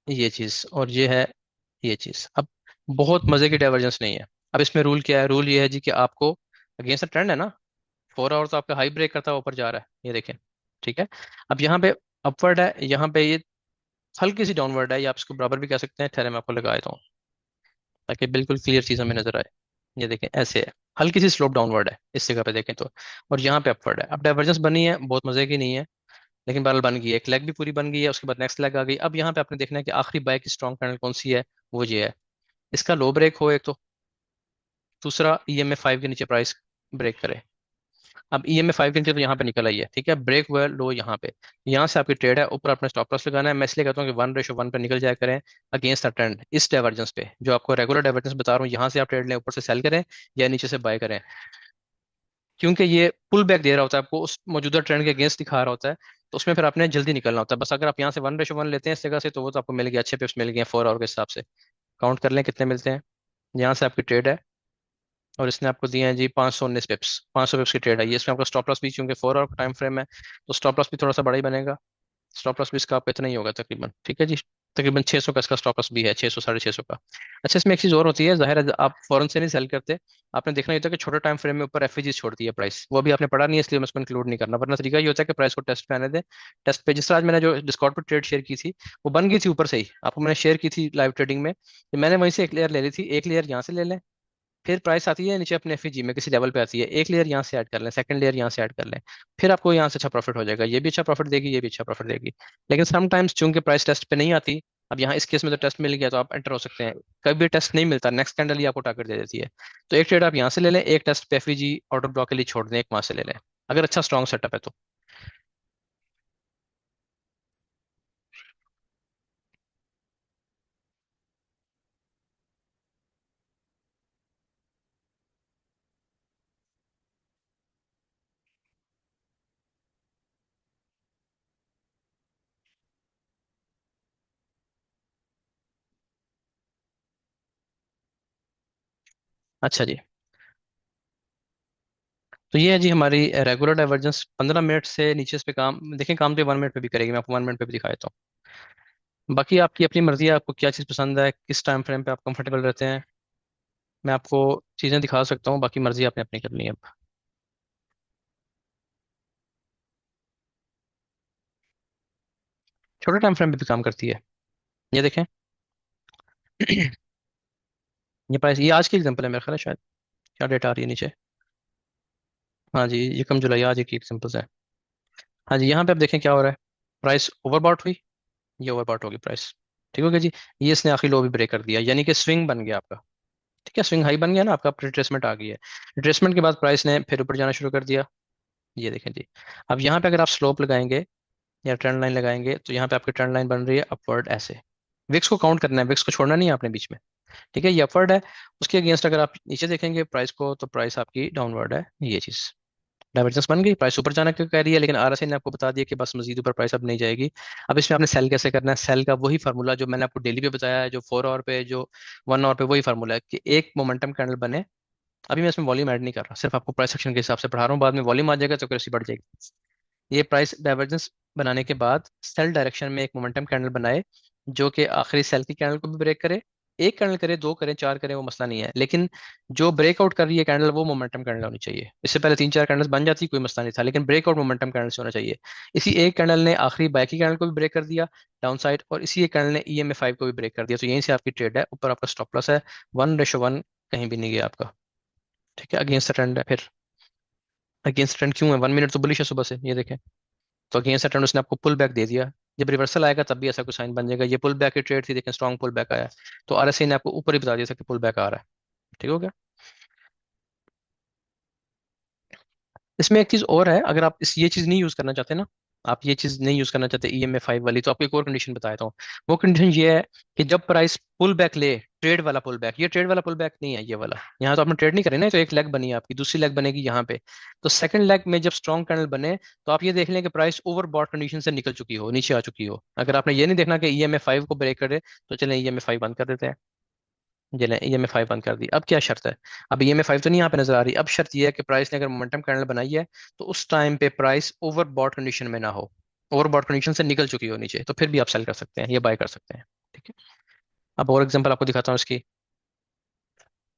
Speaker 1: ये चीज, और ये है ये चीज। अब बहुत मजे की डाइवर्जेंस नहीं है। अब इसमें रूल क्या है, रूल ये है जी कि आपको अगेंस्ट द ट्रेंड है ना, 4 आवर तो आपका हाई ब्रेक करता है ऊपर जा रहा है, ये देखें। ठीक है, अब यहाँ पे अपवर्ड है, यहाँ पे ये हल्की सी डाउनवर्ड है, या आप इसको बराबर भी कह सकते हैं। ठहरे मैं आपको लगा देता हूँ ताकि बिल्कुल क्लियर चीज हमें नजर आए। ये देखें ऐसे है, हल्की सी स्लोप डाउनवर्ड है इस जगह पे देखें तो, और यहाँ पे अपवर्ड है। अब डाइवर्जेंस बनी है, बहुत मजे की नहीं है, लेकिन बहरहाल बन गई है। एक लेग भी पूरी बन गई है, उसके बाद नेक्स्ट लेग आ गई। अब यहाँ पे आपने देखना है कि आखिरी बाय की स्ट्रॉन्ग कैंडल कौन सी है, वो ये है। इसका लो ब्रेक हो एक तो, दूसरा EMA 5 के नीचे प्राइस ब्रेक करे। अब EMA 5 के नीचे तो यहाँ पे निकल आई है, ठीक है, ब्रेक हुआ है लो यहाँ पे। यहाँ से आपकी ट्रेड है, ऊपर अपने स्टॉप लॉस लगाना है। मैं इसलिए कहता हूँ कि 1:1 पे निकल जाया करें अगेंस्ट द ट्रेंड, इस डाइवर्जेंस पे जो आपको रेगुलर डाइवर्जेंस बता रहा हूँ, यहाँ से आप ट्रेड लें, ऊपर से सेल करें या नीचे से बाय करें। क्योंकि ये पुल बैक दे रहा होता है आपको, उस मौजूदा ट्रेंड के अगेंस्ट दिखा रहा होता है। तो उसमें फिर आपने जल्दी निकलना होता है। बस अगर आप यहाँ से 1:1 लेते हैं इस जगह से, तो वो तो आपको मिल गया, अच्छे पिप्स मिल गए 4 आवर के हिसाब से। काउंट कर लें कितने मिलते हैं। यहाँ से आपकी ट्रेड है और इसने आपको दिए हैं जी 519 पिप्स, 500 पिप्स की ट्रेड है ये। इसमें आपका स्टॉप लॉस भी, चूंकि 4 आवर का टाइम फ्रेम है, तो स्टॉप लॉस भी थोड़ा सा बड़ा ही बनेगा। स्टॉप लॉस भी इसका आपका इतना ही होगा तकरीबन, ठीक है जी। तकरीबन 600 का इसका स्टॉप लॉस भी है, 600 650 का। अच्छा, इसमें एक चीज़ और होती है, जाहिर है आप फौरन से नहीं सेल करते। आपने देखना ही होता है कि छोटे टाइम फ्रेम में ऊपर एफईजी छोड़ती है प्राइस, वो भी आपने पढ़ा नहीं है, इसलिए मैं उसको इंक्लूड नहीं करना। वरना तरीका ये होता है कि प्राइस को टेस्ट पे आने दें। टेस्ट पे जिस तरह आज मैंने जो डिस्कॉर्ड पर ट्रेड शेयर की थी, वो बन गई थी ऊपर से ही, आपको मैंने शेयर की थी लाइव ट्रेडिंग में। तो मैंने वहीं से एक लेयर ले ली थी, एक लेयर यहाँ से ले लें, फिर प्राइस आती है नीचे अपने एफईजी में किसी लेवल पे आती है, एक लेयर यहाँ से ऐड कर लें, सेकंड लेयर यहाँ से ऐड कर लें। फिर आपको यहाँ से अच्छा प्रॉफिट हो जाएगा, ये भी अच्छा प्रॉफिट देगी, ये भी अच्छा प्रॉफिट देगी। लेकिन समटाइम्स चूंकि प्राइस टेस्ट पे नहीं आती, अब यहाँ इस केस में तो टेस्ट मिल गया तो आप एंटर हो सकते हैं। कभी टेस्ट नहीं मिलता, नेक्स्ट कैंडल ही आपको टारगेट दे देती है। तो एक ट्रेड आप यहाँ से ले लें, एक टेस्ट पे एफईजी ऑर्डर ब्लॉक के लिए छोड़ दें, एक वहां से ले लें, अगर अच्छा स्ट्रॉन्ग सेटअप है तो। अच्छा जी, तो ये है जी हमारी रेगुलर डाइवर्जेंस। 15 मिनट से नीचे इस पे काम देखें, काम तो 1 मिनट पे भी करेगी, मैं आपको 1 मिनट पे भी दिखा देता हूँ। बाकी आपकी अपनी मर्जी है, आपको क्या चीज़ पसंद है, किस टाइम फ्रेम पे आप कंफर्टेबल रहते हैं। मैं आपको चीज़ें दिखा सकता हूँ, बाकी मर्जी आपने अपनी करनी है अब। छोटे टाइम फ्रेम पे भी काम करती है, ये देखें। ये प्राइस, ये आज की एग्जांपल है मेरा ख्याल है शायद। क्या डेट आ रही है नीचे। हाँ जी, ये कम जुलाई आज की एग्जांपल्स है। हाँ जी, यहाँ पे आप देखें क्या हो रहा है। प्राइस ओवरबॉट हुई, ये ओवरबॉट होगी प्राइस, ठीक हो गया जी। ये इसने आखिरी लो भी ब्रेक कर दिया, यानी कि स्विंग बन गया आपका। ठीक है, स्विंग हाई बन गया ना आपका, रिट्रेसमेंट आ गई है। रिट्रेसमेंट के बाद प्राइस ने फिर ऊपर जाना शुरू कर दिया, ये देखें जी। अब यहाँ पे अगर आप स्लोप लगाएंगे या ट्रेंड लाइन लगाएंगे, तो यहाँ पे आपकी ट्रेंड लाइन बन रही है अपवर्ड ऐसे। विक्स को काउंट करना है, विक्स को छोड़ना नहीं है आपने बीच में, ठीक है, ये अपवर्ड है। उसके अगेंस्ट अगर आप नीचे देखेंगे प्राइस को, तो प्राइस आपकी डाउनवर्ड है, ये चीज डाइवर्जेंस बन गई। प्राइस ऊपर जाना क्यों कह रही है, लेकिन आरएसआई ने आपको बता दिया कि बस मजीद ऊपर प्राइस अब नहीं जाएगी। अब इसमें आपने सेल कैसे करना है, सेल का वही फार्मूला जो मैंने आपको डेली पे बताया है, जो 4 आवर पे, जो 1 आवर पे, वही फार्मूला है कि एक मोमेंटम कैंडल बने। अभी मैं इसमें वॉल्यूम ऐड नहीं कर रहा, सिर्फ आपको प्राइस सेक्शन के हिसाब से पढ़ा रहा हूँ, बाद में वॉल्यूम आ जाएगा तो कैसी बढ़ जाएगी। ये प्राइस डाइवर्जेंस बनाने के बाद सेल डायरेक्शन में एक मोमेंटम कैंडल बनाए, जो कि आखिरी सेल की कैंडल को भी ब्रेक करे। एक कैंडल करे, दो करे, चार करे, वो मसला नहीं है, लेकिन जो ब्रेकआउट कर रही है कैंडल, वो मोमेंटम कैंडल होनी चाहिए। इससे पहले 3 4 कैंडल्स बन जाती, कोई मसला नहीं था, लेकिन ब्रेकआउट मोमेंटम कैंडल से होना चाहिए। इसी एक कैंडल ने आखिरी बाय की कैंडल को भी ब्रेक कर दिया डाउन साइड, और इसी एक कैंडल ने EMA 5 को भी ब्रेक कर दिया। तो यहीं से आपकी ट्रेड है, ऊपर आपका स्टॉप लॉस है 1:1, कहीं भी नहीं गया आपका। ठीक है, अगेंस्ट ट्रेंड है फिर। अगेंस्ट ट्रेंड क्यों है, 1 मिनट तो बुलिश है सुबह से, ये देखें। तो अगेंस्ट अटेंड उसने आपको पुल बैक दे दिया। जब रिवर्सल आएगा तब भी ऐसा कुछ साइन बन जाएगा। ये पुल बैक की ट्रेड थी, लेकिन स्ट्रॉन्ग पुल बैक आया, तो आरएसआई ने आपको ऊपर ही बता दिया था कि पुल बैक आ रहा है। ठीक हो गया। इसमें एक चीज और है, अगर आप इस ये चीज नहीं यूज करना चाहते ना, आप ये चीज नहीं यूज करना चाहते EMA 5 वाली, तो आपको एक और कंडीशन बताता हूँ। वो कंडीशन ये है कि जब प्राइस पुल बैक ले, ट्रेड वाला पुल बैक, ये ट्रेड वाला पुल बैक नहीं है ये वाला। यहाँ तो आपने ट्रेड नहीं करे ना, तो एक लेग बनी है आपकी, दूसरी लेग बनेगी यहाँ पे। तो सेकंड लेग में जब स्ट्रॉन्ग कैंडल बने, तो आप ये देख लें कि प्राइस ओवरबॉट कंडीशन से निकल चुकी हो, नीचे आ चुकी हो। अगर आपने ये नहीं देखना कि EMA 5 को ब्रेक करे, तो चलें EMA 5 बंद कर देते हैं। चलें EMA 5 बंद कर दी। अब क्या शर्त है, अब EMA 5 तो नहीं यहाँ पे नजर आ रही, अब शर्त यह है कि प्राइस ने अगर मोमेंटम कैंडल बनाई है, तो उस टाइम पे प्राइस ओवरबॉट कंडीशन में ना हो, ओवरबॉट कंडीशन से निकल चुकी हो नीचे, तो फिर भी आप सेल कर सकते हैं या बाय कर सकते हैं। ठीक है, अब और एग्जांपल आपको दिखाता हूँ इसकी,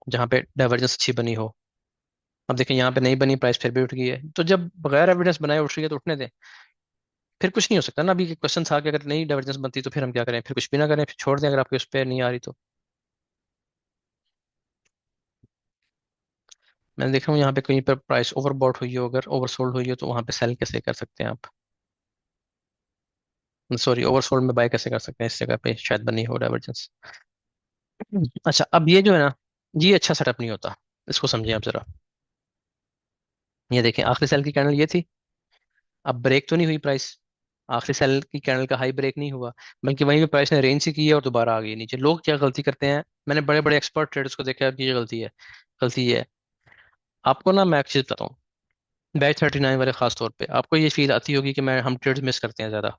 Speaker 1: जहाँ पे डाइवर्जेंस अच्छी बनी हो। अब देखें यहाँ पे नहीं बनी, प्राइस फिर भी उठ गई है। तो जब बगैर एविडेंस बनाए उठ रही है, तो उठने दें, फिर कुछ नहीं हो सकता ना। अभी क्वेश्चन था कि अगर नहीं डाइवर्जेंस बनती तो फिर हम क्या करें, फिर कुछ भी ना करें, फिर छोड़ दें अगर आपके उस पर नहीं आ रही तो। मैंने देखा हूँ यहाँ पे कहीं पर प्राइस ओवरबॉट हुई हो, अगर ओवरसोल्ड हुई हो, तो वहाँ पे सेल कैसे कर सकते हैं आप, सॉरी ओवरसोल्ड में बाय कैसे कर सकते हैं, इस जगह पे शायद बनी हो डाइवर्जेंस। अच्छा, अब ये जो है ना, ये अच्छा सेटअप नहीं होता। इसको समझिए आप जरा। ये देखें, आखिरी सेल की कैंडल ये थी। अब ब्रेक तो नहीं हुई प्राइस, आखिरी सेल की कैंडल का हाई ब्रेक नहीं हुआ, बल्कि वहीं पे प्राइस ने रेंज से की है और दोबारा आ गई नीचे। लोग क्या गलती करते हैं, मैंने बड़े बड़े एक्सपर्ट ट्रेडर्स को देखा है कि ये गलती है। गलती ये है, आपको ना मैं एक चीज बताता हूँ, बैच 39 वाले खास तौर पे आपको ये फील आती होगी कि मैं हम ट्रेड्स मिस करते हैं ज्यादा।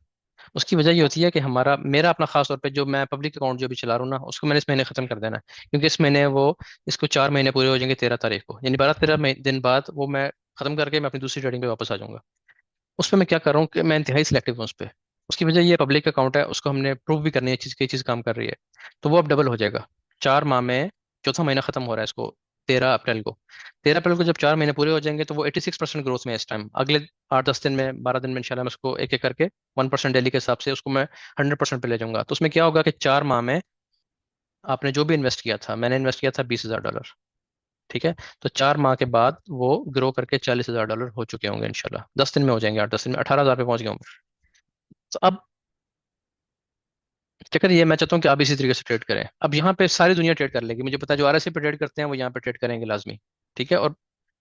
Speaker 1: उसकी वजह ये होती है कि हमारा मेरा अपना खास तौर पे जो मैं पब्लिक अकाउंट जो भी चला रहा हूँ ना, उसको मैंने इस महीने खत्म कर देना है, क्योंकि इस महीने वो इसको 4 महीने पूरे हो जाएंगे 13 तारीख को, यानी 12-13 दिन बाद वो मैं खत्म करके मैं अपनी दूसरी ट्रेडिंग पे वापस आ जाऊंगा। उस पर मैं क्या कर रहा हूँ कि मैं इंतहाई सिलेक्टिव हूँ उस पर। उसकी वजह ये पब्लिक अकाउंट है, उसको हमने प्रूव भी करनी है चीज़, कई चीज़ काम कर रही है, तो वो अब डबल हो जाएगा। 4 माह में चौथा महीना खत्म हो रहा है इसको 13 अप्रैल को। 13 अप्रैल को जब 4 महीने पूरे हो जाएंगे तो वो 86% ग्रोथ में है इस टाइम। अगले 8-10 दिन में, 12 दिन में इंशाल्लाह मैं उसको एक एक करके 1% डेली के हिसाब से उसको मैं 100% पे ले जाऊंगा। तो उसमें क्या होगा कि 4 माह में आपने जो भी इन्वेस्ट किया था, मैंने इन्वेस्ट किया था $20,000, ठीक है, तो 4 माह के बाद वो ग्रो करके $40,000 हो चुके होंगे इंशाल्लाह। 10 दिन में हो जाएंगे, 8-10 दिन में 18,000 पे पहुंच गए होंगे। तो अब चक्कर ये, मैं चाहता हूँ कि आप इसी तरीके से ट्रेड करें। अब यहाँ पे सारी दुनिया ट्रेड कर लेगी, मुझे पता है जो आरएसए पे ट्रेड करते हैं वो यहाँ पे ट्रेड करेंगे लाजमी, ठीक है, और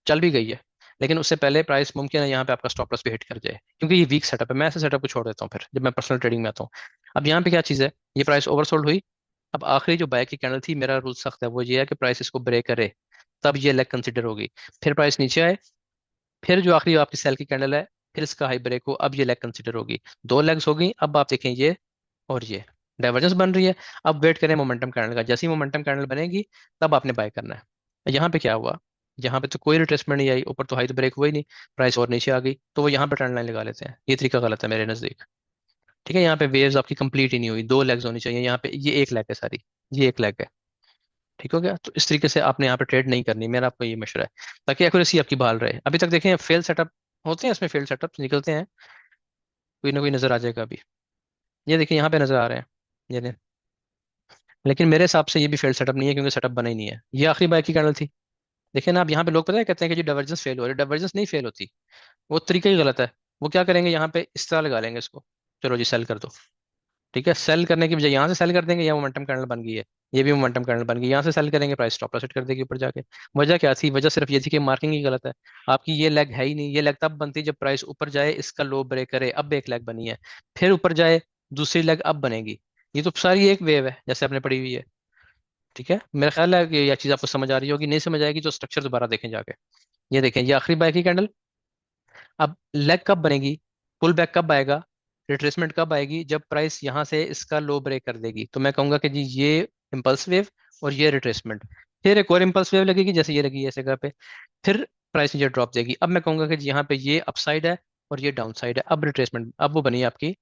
Speaker 1: चल भी गई है। लेकिन उससे पहले प्राइस मुमकिन है यहाँ पे आपका स्टॉप लॉस पे हिट कर जाए, क्योंकि ये वीक सेटअप है। मैं ऐसे सेटअप को छोड़ देता हूँ फिर जब मैं पर्सनल ट्रेडिंग में आता हूँ। अब यहाँ पे क्या चीज़ है, ये प्राइस ओवरसोल्ड हुई। अब आखिरी जो बाय की कैंडल थी, मेरा रूल सख्त है, वो ये है कि प्राइस इसको ब्रेक करे तब ये लेग कंसिडर होगी। फिर प्राइस नीचे आए, फिर जो आखिरी आपकी सेल की कैंडल है, फिर इसका हाई ब्रेक हो, अब ये लेग कंसिडर होगी। 2 लेग्स हो गई। अब आप देखें ये और ये डाइवर्जेंस बन रही है। अब वेट करें मोमेंटम कैंडल का, जैसी मोमेंटम कैंडल बनेगी तब आपने बाय करना है। यहाँ पे क्या हुआ, यहाँ पे तो कोई रिट्रेसमेंट नहीं आई, ऊपर तो हाई तो ब्रेक हुआ ही नहीं, प्राइस और नीचे आ गई, तो वो यहाँ पे ट्रेंड लाइन लगा लेते हैं। ये तरीका गलत है मेरे नजदीक, ठीक है। यहाँ पे वेव्स आपकी कंप्लीट ही नहीं हुई, 2 लेग्स होनी चाहिए, यहाँ पे ये एक लेग है सारी, ये एक लेग है, ठीक हो गया। तो इस तरीके से आपने यहाँ पे ट्रेड नहीं करनी, मेरा आपको ये मशवरा है, ताकि एक्यूरेसी आपकी बहाल रहे। अभी तक देखें फेल सेटअप होते हैं, इसमें फेल सेटअप निकलते हैं, कोई ना कोई नजर आ जाएगा अभी। ये देखिए यहाँ पे नजर आ रहे हैं ये, लेकिन मेरे हिसाब से ये भी फेल्ड सेटअप नहीं है, क्योंकि सेटअप बना ही नहीं है। ये आखिरी बाय की कैंडल थी। देखिए ना, अब यहाँ पे लोग पता है कहते हैं कि जी डाइवर्जेंस फेल हो रही है, डाइवर्जेंस नहीं फेल होती, वो तरीका ही गलत है। वो क्या करेंगे, यहाँ पे इस तरह लगा लेंगे इसको, चलो जी सेल कर दो, ठीक है। सेल करने की बजाय यहाँ से सेल कर देंगे, या मोमेंटम कैंडल बन गई है, ये भी मोमेंटम कैंडल बन गई, यहाँ से सेल करेंगे, प्राइस स्टॉप लॉस हिट कर देगी ऊपर जाके। वजह क्या थी, वजह सिर्फ ये थी कि मार्किंग ही गलत है। आपकी ये लेग है ही नहीं, ये लेग तब बनती है जब प्राइस ऊपर जाए, इसका लो ब्रेक करे, अब एक लेग बनी है, फिर ऊपर जाए, दूसरी लेग अब बनेगी। ये तो सारी एक वेव है जैसे आपने पढ़ी हुई है, ठीक है। मेरा ख्याल है कि यह चीज़ आपको समझ आ रही होगी, नहीं समझ आएगी तो स्ट्रक्चर दोबारा देखें जाके। ये देखें, ये आखिरी बाय की कैंडल। अब लेग कब बनेगी, पुल बैक कब आएगा, रिट्रेसमेंट कब आएगी, जब प्राइस यहाँ से इसका लो ब्रेक कर देगी। तो मैं कहूंगा कि जी ये इम्पल्स वेव और ये रिट्रेसमेंट, फिर एक और इम्पल्स वेव लगेगी जैसे ये लगी है इस जगह पे, फिर प्राइस नीचे ड्रॉप देगी। अब मैं कहूंगा कि जी यहाँ पे ये अपसाइड है और ये डाउन साइड है। अब रिट्रेसमेंट, अब वो बनी है आपकी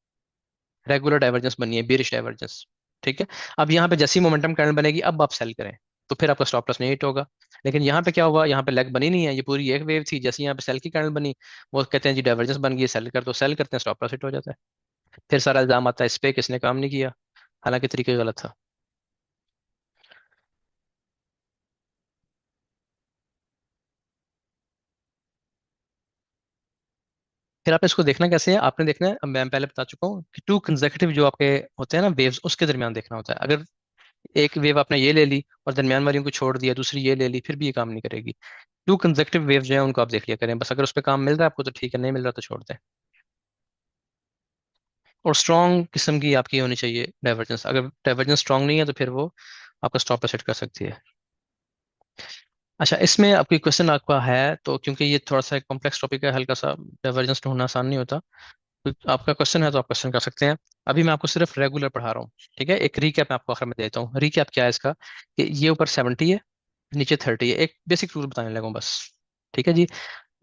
Speaker 1: रेगुलर डाइवर्जेंस बनी है, बेरिश डाइवर्जेंस, ठीक है। अब यहाँ पे जैसी मोमेंटम कैंडल बनेगी, अब आप सेल करें, तो फिर आपका स्टॉप लॉस नहीं हिट होगा। लेकिन यहाँ पे क्या हुआ, यहाँ पे लेग बनी नहीं है, ये पूरी एक वेव थी, जैसे यहाँ पे सेल की कैंडल बनी, वो कहते हैं जी डाइवर्जेंस बन गई, सेल कर, तो सेल करते हैं, स्टॉप लॉस हिट हो जाता है। फिर सारा इल्जाम आता है इस पे, किसने काम नहीं किया, हालांकि तरीके गलत था। फिर आपने इसको देखना कैसे है, आपने देखना है, अब मैं पहले बता चुका हूँ कि 2 कंसेक्यूटिव जो आपके होते हैं ना वेव्स, उसके दरमियान देखना होता है। अगर एक वेव आपने ये ले ली और दरमियान वाली को छोड़ दिया, दूसरी ये ले ली, फिर भी ये काम नहीं करेगी। 2 कंसेक्टिव वेव जो है उनको आप देख लिया करें बस, अगर उस पर काम मिल रहा है आपको तो ठीक है, नहीं मिल रहा तो छोड़ दें। और स्ट्रॉन्ग किस्म की आपकी होनी चाहिए डाइवर्जेंस, अगर डाइवर्जेंस स्ट्रॉन्ग नहीं है तो फिर वो आपका स्टॉप पर सेट कर सकती है। अच्छा, इसमें आपकी क्वेश्चन आपका है तो, क्योंकि ये थोड़ा सा कॉम्प्लेक्स टॉपिक है हल्का सा, डाइवर्जेंस ढूंढना आसान नहीं होता, तो आपका क्वेश्चन है तो आप क्वेश्चन कर सकते हैं। अभी मैं आपको सिर्फ रेगुलर पढ़ा रहा हूँ, ठीक है। एक रीकैप मैं आपको आखिर में देता हूँ। रीकैप क्या है इसका, कि ये ऊपर 70 है, नीचे 30 है, एक बेसिक रूल बताने लगा हूँ बस, ठीक है जी।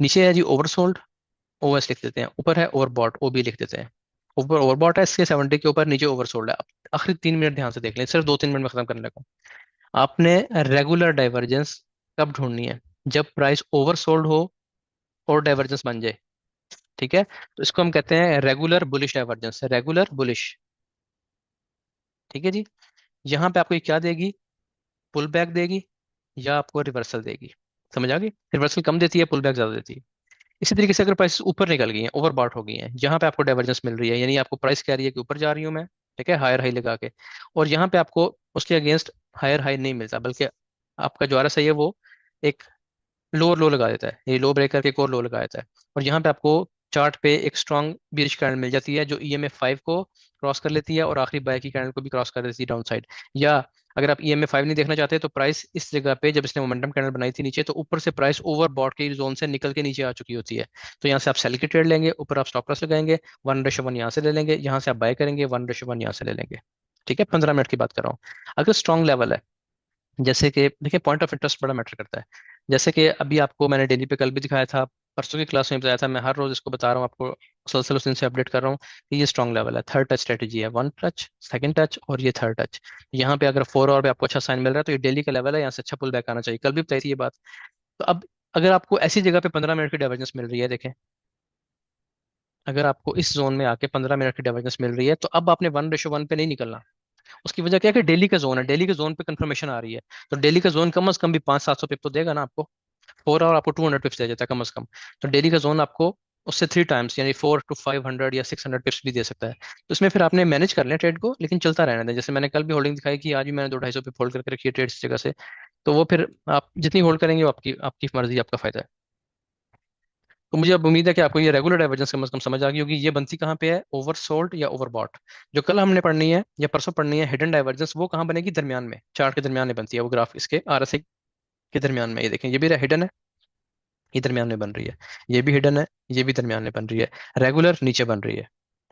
Speaker 1: नीचे है जी ओवरसोल्ड, ओएस लिख देते हैं, ऊपर है ओवरबॉट, ओ बी लिख देते हैं। ऊपर ओवरबॉट है इसके 70 के ऊपर, नीचे ओवरसोल्ड है। अब आखिरी 3 मिनट ध्यान से देख लें, सिर्फ 2-3 मिनट में खत्म करने लगा हूं। आपने रेगुलर डाइवर्जेंस कब ढूंढनी है, जब प्राइस ओवरसोल्ड हो और डाइवर्जेंस बन जाए, ठीक है। तो इसको हम कहते हैं regular bullish divergence, regular bullish, ठीक है जी। यहाँ पे आपको ये क्या देगी, पुल बैक देगी या आपको रिवर्सल देगी, समझ आ गई। रिवर्सल कम देती है, पुल बैक ज्यादा देती है। इसी तरीके से अगर प्राइस ऊपर निकल गई है, ओवरबॉट हो गई है, जहां पे आपको डाइवर्जेंस मिल रही है, यानी आपको प्राइस कह रही है कि ऊपर जा रही हूं मैं, ठीक है, हायर हाई लगा के, और यहाँ पे आपको उसके अगेंस्ट हायर हाई नहीं मिलता, बल्कि आपका जो आर एस आई है वो एक लोअर लो लगा देता है, ये लो ब्रेक करके एक और लो लगा देता है। और यहाँ पे आपको चार्ट पे एक स्ट्रॉन्ग बीरिश कैंडल मिल जाती है जो EMA 5 को क्रॉस कर लेती है और आखिरी बाय की कैंडल को भी क्रॉस कर देती है डाउन साइड। या अगर आप EMA 5 नहीं देखना चाहते, तो प्राइस इस जगह पे जब इसने मोमेंटम कैंडल बनाई थी नीचे, तो ऊपर से प्राइस ओवर बॉट के जोन से निकल के नीचे आ चुकी होती है। तो यहाँ से आप सेल की ट्रेड लेंगे, ऊपर आप स्टॉप लॉस लगाएंगे, 1:1 यहाँ से ले लेंगे, यहाँ से आप बाय करेंगे, 1:1 यहाँ से ले लेंगे। ठीक है, 15 मिनट की बात कर रहा हूँ। अगर स्ट्रॉन्ग लेवल है, जैसे कि देखिए पॉइंट ऑफ इंटरेस्ट बड़ा मैटर करता है। जैसे कि अभी आपको मैंने डेली पे कल भी दिखाया था, परसों की क्लास में बताया था, मैं हर रोज इसको बता रहा हूँ आपको, मुसलसल उस दिन से अपडेट कर रहा हूँ कि ये स्ट्रॉन्ग लेवल है, थर्ड टच स्ट्रेटेजी है, वन टच, सेकंड टच और ये थर्ड टच। यहाँ पे अगर 4 आवर पे आपको अच्छा साइन मिल रहा है तो ये डेली का लेवल है, यहाँ से अच्छा पुल बैक आना चाहिए, कल भी बताई थी ये बात। तो अब अगर आपको ऐसी जगह पे 15 मिनट की डाइवर्जेंस मिल रही है, देखें, अगर आपको इस जोन में आके 15 मिनट की डाइवर्जेंस मिल रही है, तो अब आपने 1:1 पे नहीं निकलना। उसकी वजह क्या है कि डेली का जोन है, डेली के जोन पे कंफर्मेशन आ रही है। तो डेली का जोन कम से कम भी 500-700 पिप तो देगा ना आपको। 4 आवर आपको 200 पिप्स दे देता है कम से कम। तो डेली का जोन आपको उससे 3 टाइम्स यानी 4 to 500 या 600 पिप्स भी दे सकता है। तो इसमें फिर आपने मैनेज कर लिया ट्रेड को, लेकिन चलता रहना है। जैसे मैंने कल भी होल्डिंग दिखाई कि आज भी मैंने 200-250 पिप होल्ड करके रखी है ट्रेड इस जगह से। तो वो फिर आप जितनी होल्ड करेंगे वो आपकी आपकी मर्जी, आपका फायदा है। तो मुझे अब उम्मीद है कि आपको ये रेगुलर डाइवर्जेंस कम से कम समझ आ गई होगी, ये बनती कहाँ पे है, ओवर सोल्ड या ओवरबॉट। जो कल हमने पढ़नी है या परसों पढ़नी है हिडन डाइवर्जेंस, वो कहाँ बनेगी, दरमियान में, चार्ट के दरमियान में बनती है वो, ग्राफ इसके RSI के दरमियान में। ये देखें, ये भी हिडन है, ये दरमियान में बन रही है। ये भी हिडन है, ये भी दरमियान में बन रही है। रेगुलर नीचे बन रही है।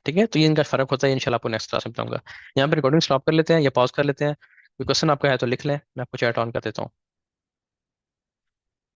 Speaker 1: ठीक है, तो ये इनका फर्क होता है, इंशाल्लाह आपको नेक्स्ट क्लास में बताऊंगा। यहाँ पे रिकॉर्डिंग स्टॉप कर लेते हैं या पॉज कर लेते हैं, कोई क्वेश्चन आपका है तो लिख लें, मैं आपको चैट ऑन कर देता हूँ।